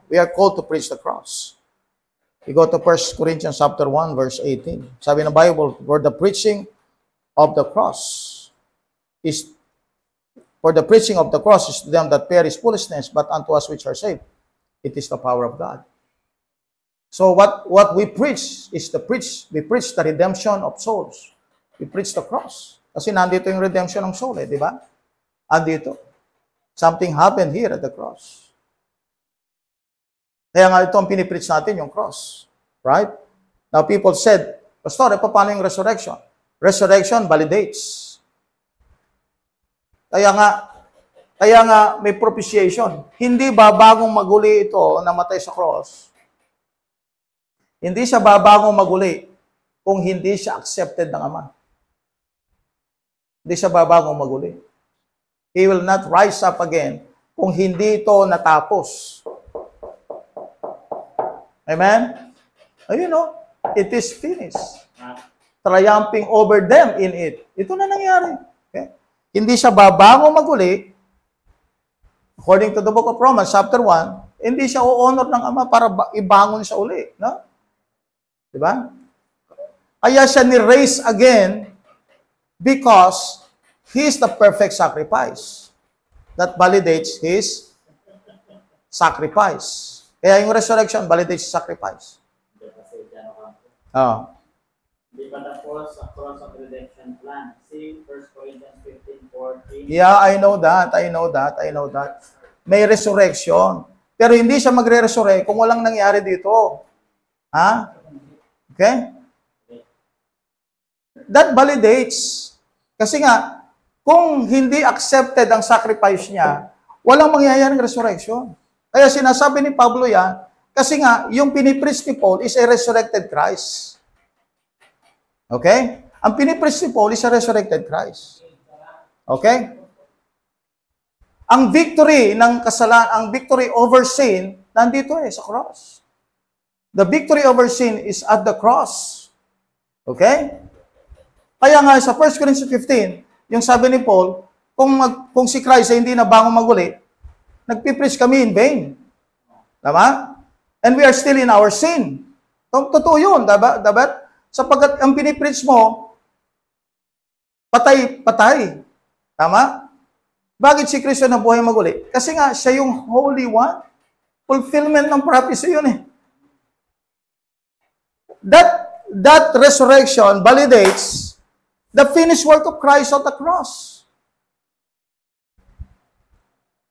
We are called to preach the cross. We go to 1 Corinthians chapter 1, verse 18. Sabi ng Bible, for the preaching of the cross is to them that perish foolishness, but unto us which are saved, it is the power of God. So what we preach is we preach the redemption of souls. We preach the cross. Kasi nandito yung redemption ng soul, di ba? Andito. Something happened here at the cross. Kaya nga ito ang pinipreach natin, yung cross. Right? Now people said, Pastor, paano yung resurrection? Resurrection validates. Kaya nga may propitiation. Hindi ba bagong maguli ito na matay sa cross? Hindi siya babagong maguli kung hindi siya accepted ng Ama. Hindi siya babagong maguli. He will not rise up again kung hindi ito natapos. Amen? Ayun, no? It is finished. Triumphing over them in it. Ito na nangyari. Okay? Hindi siya babagong maguli. According to the book of Romans, chapter 1, hindi siya o-honor ng Ama para ibangon siya uli. No? Diba? Kaya siya ni-raise again because He is the perfect sacrifice that validates His sacrifice. Kaya yung resurrection validates His sacrifice. Hindi pa tapos sa cross of redemption plan. See 1 Corinthians 15:14. Yeah, I know that. May resurrection. Pero hindi siya magre-resurrect kung walang nangyari dito. Ha? Okay? That validates. Kasi nga, kung hindi accepted ang sacrifice niya, walang mangyayaring resurrection. Kaya sinasabi ni Pablo yan, kasi nga, yung pinipreach ni Paul is a resurrected Christ. Okay? Ang pinipreach ni Paul is a resurrected Christ. Okay? Ang victory ng kasalanan, ang victory over sin, nandito sa cross. The victory over sin is at the cross. Okay? Kaya nga sa 1 Corinthians 15, yung sabi ni Paul, kung si Christ ay hindi na bangon maguli, nagpipreach kami in vain. Tama? And we are still in our sin. Totoo yun, dapat? Sapagkat ang pinipreach mo, patay. Tama? Bakit si Kristo na buhay maguli? Kasi nga, siya yung Holy One. Fulfillment ng prophecy yun eh. That resurrection validates the finished work of Christ on the cross.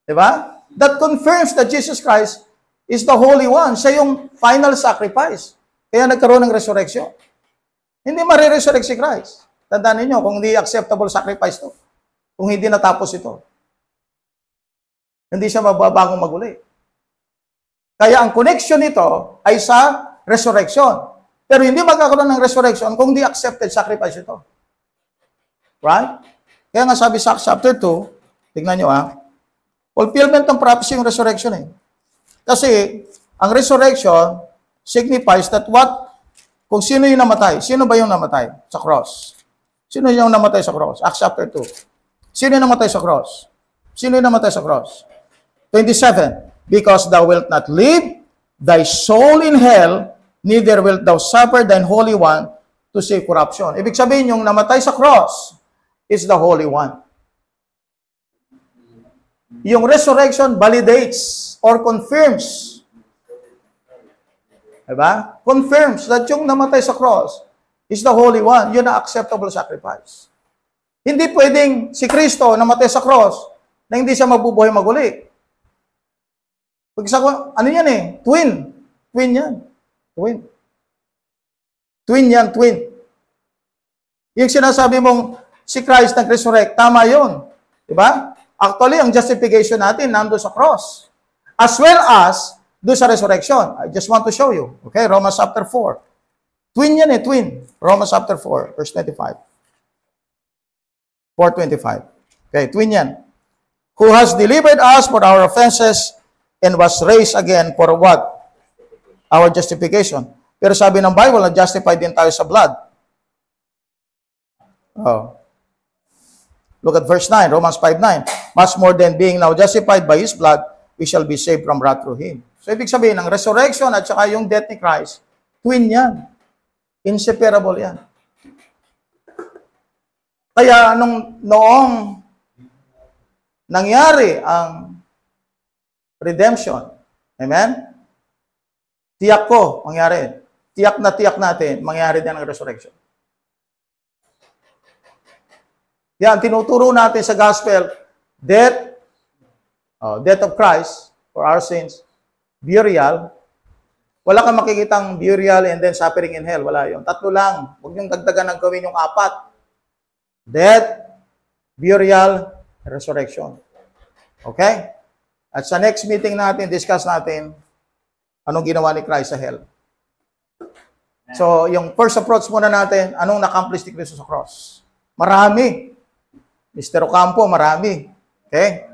Diba? That confirms that Jesus Christ is the Holy One. Siya yung final sacrifice. Kaya nagkaroon ng resurrection. Hindi mariresurrect si Christ. Tandaan niyo kung hindi acceptable sacrifice to. Kung hindi natapos ito. Hindi siya mababagong maguli. Kaya ang connection nito ay sa resurrection. Pero hindi magkakaroon ng resurrection kung hindi accepted sacrifice ito. Right? Kaya nga sabi sa chapter 2, tignan nyo fulfillment ng prophecy yung resurrection eh. Kasi, ang resurrection signifies that kung sino yung namatay? Sino ba yung namatay sa cross? Sino yung namatay sa cross? Acts chapter 2. Sino yung namatay sa cross? Sino yung namatay sa cross? 27. because thou wilt not leave thy soul in hell, neither wilt thou suffer thine Holy One to see corruption. Ibig sabihin, yung namatay sa cross is the Holy One. Yung resurrection validates or confirms. Diba? Confirms that yung namatay sa cross is the Holy One. Yun ang acceptable sacrifice. Hindi pwedeng si Kristo namatay sa cross na hindi siya mabubuhay maguli. Ano yan eh? Twin. Twin yan. Twin. Twin yan, twin. Yung sinasabi mong si Christ nag-resurrect, tama yun. Diba? Actually, ang justification natin nando sa cross. As well as do sa resurrection. I just want to show you. Okay, Romans chapter 4. Twin yan eh, twin. Romans chapter 4, verse 25. 4:25. Okay, twin yan. Who has delivered us for our offenses and was raised again for what? Our justification. Pero sabi ng Bible, na-justify din tayo sa blood. Oh. Look at verse 9, Romans 5:9. Much more than being now justified by His blood, we shall be saved from wrath through Him. So, ibig sabihin, ang resurrection at saka yung death ni Christ, twin yan. Inseparable yan. Kaya, noong nangyari ang redemption, amen? Tiyak ko, mangyari. Tiyak natin, mangyari din ang resurrection. Yan, tinuturo natin sa gospel, death of Christ for our sins, burial. Wala kang makikitang burial and then suffering in hell. Wala yun. 3 lang. Huwag niyong dagdagan ng gawin yung 4. Death, burial, resurrection. Okay? At sa next meeting natin, discuss natin anong ginawa ni Christ sa hell. So, yung first approach muna natin, anong na-accomplish ni Cristo sa cross? Marami. Mr. Ocampo, marami. Okay?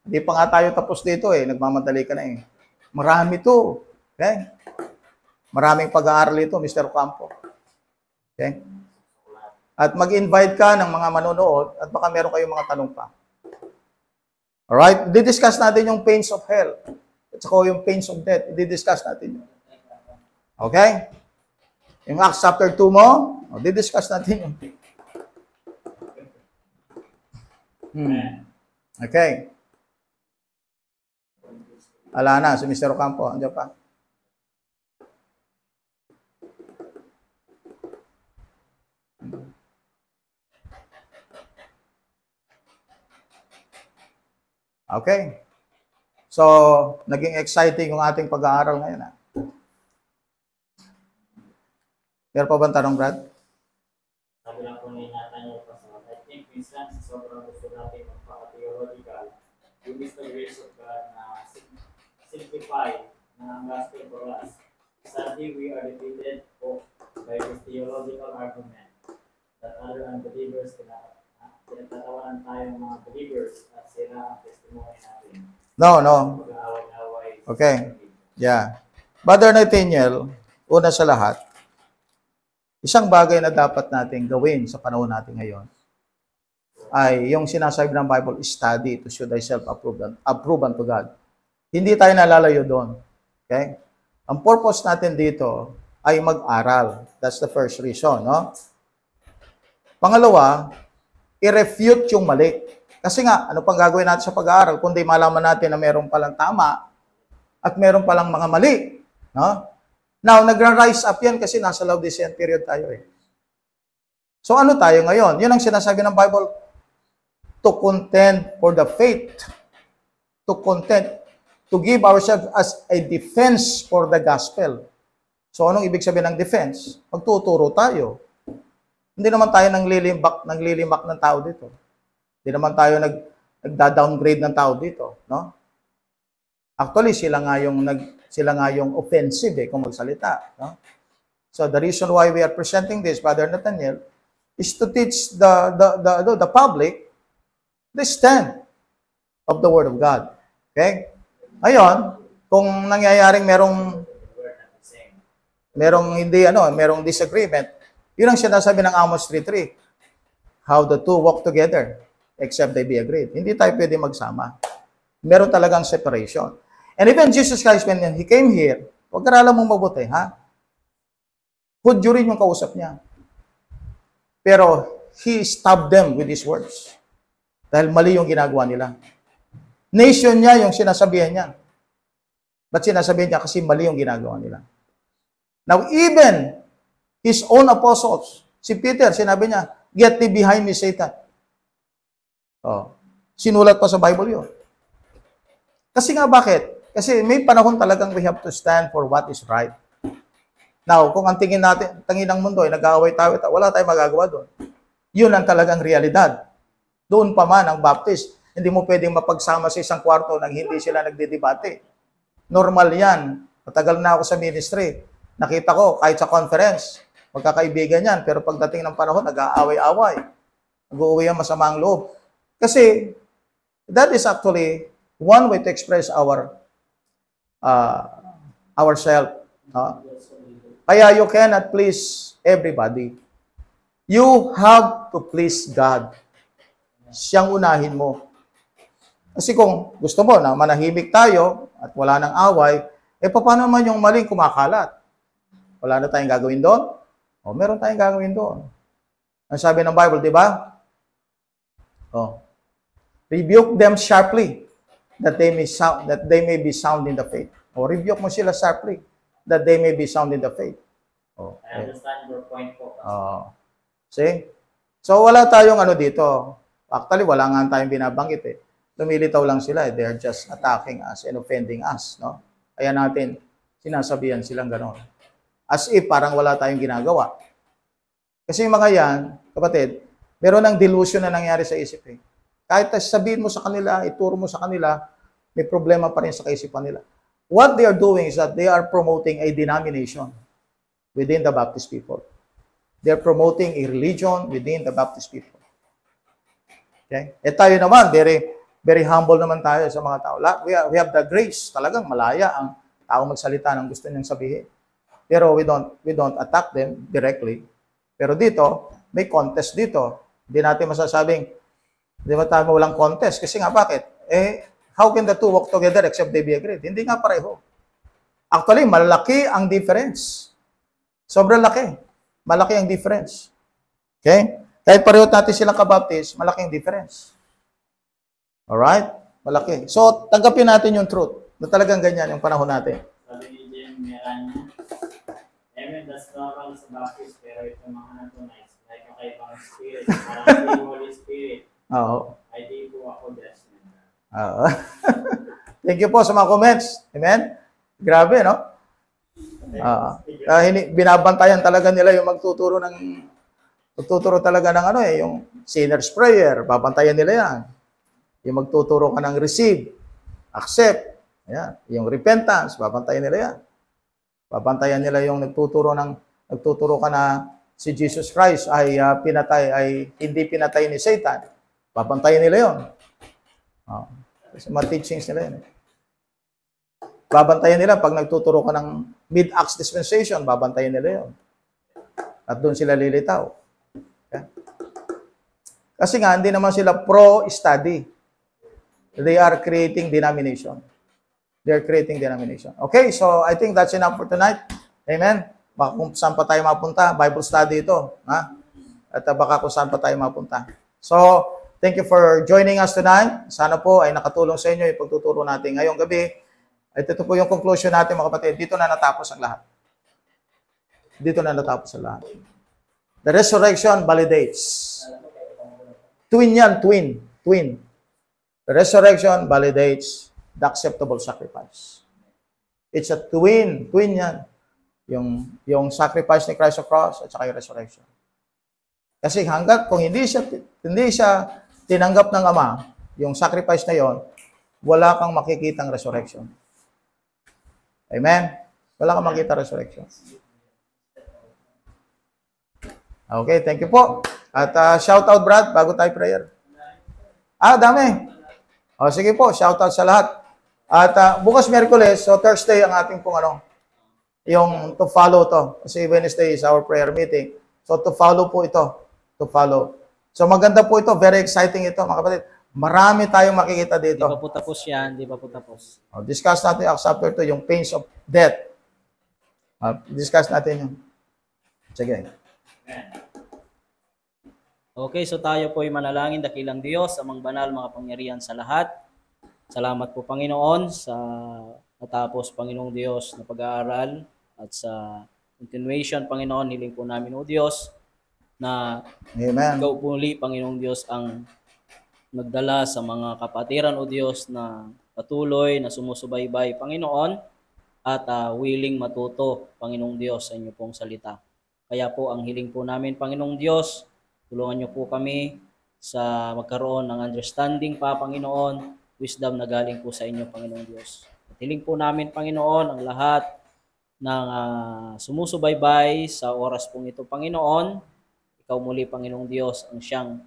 Hindi pa nga tayo tapos dito eh. Nagmamadali ka na eh. Marami to. Okay? Maraming pag-aaral ito, Mr. Ocampo. Okay? At mag-invite ka ng mga manonood at baka meron kayong mga tanong pa. Alright? Didiscuss natin yung pains of hell. At saka yung pains of death. Didiscuss natin yun. Okay? Yung Acts chapter 2 mo, didiscuss natin yun. Okay. Ala na, si Mr. Ocampo. Andiyan pa. Okay. So, naging exciting yung ating pag-aaral ngayon. Meron pa bang tanong, Brad? Sabi lang po ni Nathaniel Pastor, I think minsan sa sobrang gusto natin magpaka-theological, yung is the grace of God na simplify na ang gospel for us. Sadly, we are defeated by this theological argument that other unbelievers pinagtatawanan tayong mga believers at sira ang testimony natin. No. Okay. Yeah. Brother Nathaniel, una sa lahat, isang bagay na dapat natin gawin sa panahon natin ngayon ay yung sinasabi ng Bible, study to show thyself approved unto God. Hindi tayo nalalayo doon. Okay? Ang purpose natin dito ay mag-aral. That's the first reason, no? Pangalawa, i-refute yung mali. Kasi nga, ano pang gagawin natin sa pag-aaral kundi malaman natin na meron palang tama at meron palang mga mali, no? Now, nagra-rise up yan kasi nasa Laodicean period tayo eh. So ano tayo ngayon? Yun ang sinasabi ng Bible, to contend for the faith. To contend. To give ourselves as a defense for the gospel. So anong ibig sabihin ng defense? Magtuturo tayo. Hindi naman tayo naglilimak ng tao dito. Hindi naman tayo nagda-downgrade ng tao dito, no? Actually, sila nga yung offensive kung magsalita, no? So the reason why we are presenting this, Brother Nathaniel, is to teach the public the stand of the Word of God. Okay? Ngayon, kung nangyayaring merong disagreement, yun ang sinasabi ng Amos 3:3. How the two walk together, except they be agreed. Hindi tayo pwede magsama. Meron talagang separation. And even Jesus Christ, when He came here, pag-aralan mong mabuti, ha? Hudyo rin yung kausap niya. Pero, He stopped them with His words. Dahil mali yung ginagawa nila. Nation niya yung sinasabihan niya. Ba't sinasabihan niya? Kasi mali yung ginagawa nila. Now, even His own apostles, si Peter, sinabi niya, "Get thee behind me, Satan." Oh, sinulat pa sa Bible yun. Kasi nga bakit? Kasi may panahon talagang we have to stand for what is right. Now, kung ang tingin ng mundo ay nag-aaway tayo, wala tayong magagawa doon. Yun ang talagang realidad. Doon pa man ang Baptist, hindi mo pwedeng mapagsama sa isang kwarto nang hindi sila nagdedebate. Normal yan. Matagal na ako sa ministry. Nakita ko, kahit sa conference, magkakaibigan yan, pero pagdating ng panahon, nag-aaway-away. Nag-uuwi ang masamang loob. Kasi, that is actually one way to express ourselves. Kaya you cannot please everybody. You have to please God. Siyang unahin mo. Kasi kung gusto mo na manahimik tayo at wala nang away, paano naman yung maling kumakalat? Wala na tayong gagawin doon? O, meron tayong gagawin doon. Ang sabi ng Bible, di ba? Rebuke them sharply that they may be sound in the faith. O, rebuke mo sila sharply that they may be sound in the faith. I understand your point po. See? So, wala tayong dito. Actually, wala nga tayong binabanggit Lumilitaw lang sila. They are just attacking us and offending us. No? Kaya natin, sinasabihan silang gano'n. As if parang wala tayong ginagawa. Kasi yung mga yan, kapatid, meron ng delusion na nangyari sa isip Kahit sabihin mo sa kanila, ituro mo sa kanila, may problema pa rin sa kaisipan nila. What they are doing is that they are promoting a denomination within the Baptist people. They are promoting a religion within the Baptist people. Okay? Tayo naman, very humble naman tayo sa mga tao. We have the grace. Talagang malaya ang tao magsalita ng gusto niyang sabihin. Pero we don't attack them directly. Pero dito, may contest dito. Hindi natin masasabing, di ba tayo walang contest? Kasi nga bakit? How can the two walk together except they be agreed? Hindi nga pareho. Actually, malaki ang difference. Sobrang laki. Malaki ang difference. Okay? Kahit pareho natin silang kabaptist, malaki ang difference. Alright? Malaki. So, tanggapin natin yung truth na talagang ganyan yung panahon natin. Sabi ni Jim Miranda, Amen, that's normal sa Baptist, pero ito mga natunay, like kakaibang spirit, parang the Holy Spirit. Oo. Ay di po ako Desmond. Oo. Thank you po sa mga comments. Amen? Grabe, no? Binabantayan talaga nila yung magtuturo talaga ng yung sinner's prayer. Babantayan nila yan. Yung magtuturo ka ng receive, accept, ayan. Yung repentance, babantayan nila yan. Babantayan nila yung nagtuturo ka na si Jesus Christ ay hindi pinatay ni Satan. Babantayan nila yun. Kasi mga teachings nila yun. Babantayan nila pag nagtuturo ka ng mid-acts dispensation, babantayan nila yun. At doon sila lilitaw. Okay? Kasi nga, hindi naman sila pro-study. They are creating denomination. They are creating denomination. Okay, so I think that's enough for tonight. Amen? Baka kung saan pa tayo mapunta, Bible study ito. Ha? At baka kung saan pa tayo mapunta. So, thank you for joining us tonight. Sana po ay nakatulong sa inyo yung pagtuturo natin ngayong gabi. At ito po yung conclusion natin mga kapatid. Dito na natapos ang lahat. Dito na natapos ang lahat. The resurrection validates. Twin yan, twin. The resurrection validates the acceptable sacrifice. It's a twin yan. Yung sacrifice ni Christ sa cross at saka yung resurrection. Kasi hanggat kung hindi siya tinanggap ng Ama, yung sacrifice na yon, wala kang makikitang resurrection. Amen? Wala kang makita resurrection. Okay, thank you po. At shout out, Brad, bago tayo prayer. Dami. Sige po, shout out sa lahat. At bukas Miyerkules, so Thursday ang ating pong yung to follow to. Kasi Wednesday is our prayer meeting. So to follow po ito. To follow. So maganda po ito, very exciting ito mga kapatid. Marami tayong makikita Di dito. pa po tapos yan, di pa po tapos. Discuss natin Acts chapter 2, yung pains of death. Discuss natin yun. Sige. Okay, so tayo po ay manalangin, dakilang Diyos, amang banal, mga pangyarihan sa lahat. Salamat po, Panginoon, sa natapos, Panginoong Diyos, na pag-aaral at sa continuation, Panginoon, hiling po namin, O Diyos, na Amen. ikaw po muli, Panginoong Diyos, ang magdala sa mga kapatiran, O Diyos, na patuloy na sumusubaybay, Panginoon, at willing matuto, Panginoong Diyos, sa inyo pong salita. Kaya po, ang hiling po namin, Panginoong Diyos, tulungan niyo po kami sa magkaroon ng understanding pa, Panginoon, wisdom na galing po sa inyo, Panginoong Diyos. At hiling po namin, Panginoon, ang lahat ng sumusubaybay sa oras pong ito, Panginoon. Ikaw muli, Panginoong Diyos, ang siyang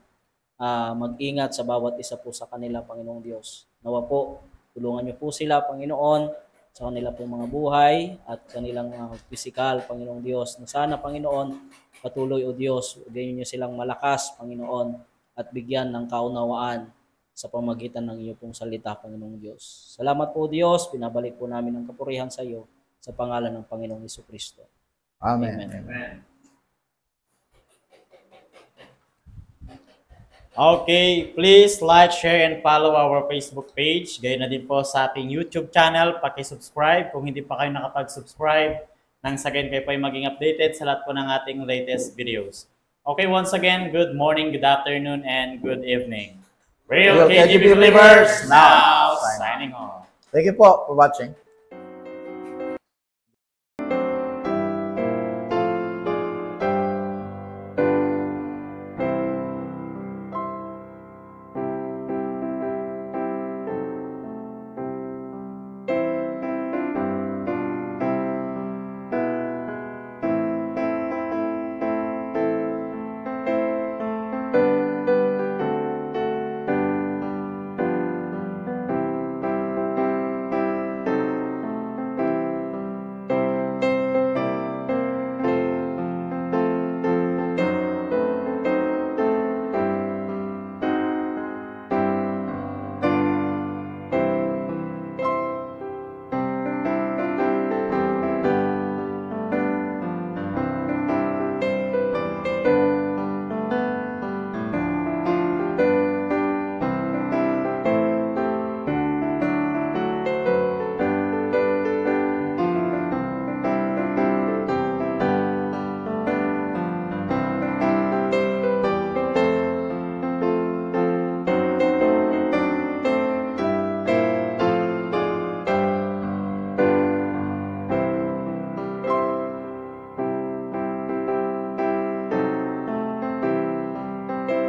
mag-ingat sa bawat isa po sa kanila, Panginoong Diyos. Nawa po, tulungan niyo po sila, Panginoon, sa kanila pong mga buhay at kanilang physical, Panginoong Diyos. Na sana, Panginoon, patuloy, O Diyos, ugayin niyo silang malakas, Panginoon, at bigyan ng kaunawaan sa pamagitan ng iyo pong salita, Panginoong Diyos. Salamat po, Diyos. Pinabalik po namin ang kapurihan sa iyo sa pangalan ng Panginoong Jesucristo. Amen. Amen. Amen. Okay, please like, share, and follow our Facebook page. Gayon na din po sa ating YouTube channel. Paki-subscribe kung hindi pa kayo nakapag-subscribe. Nang sa gayon kayo po ay maging updated sa lahat po ng ating latest videos. Okay, once again, good morning, good afternoon, and good evening. Real KGB believers now signing off. Thank you po for watching.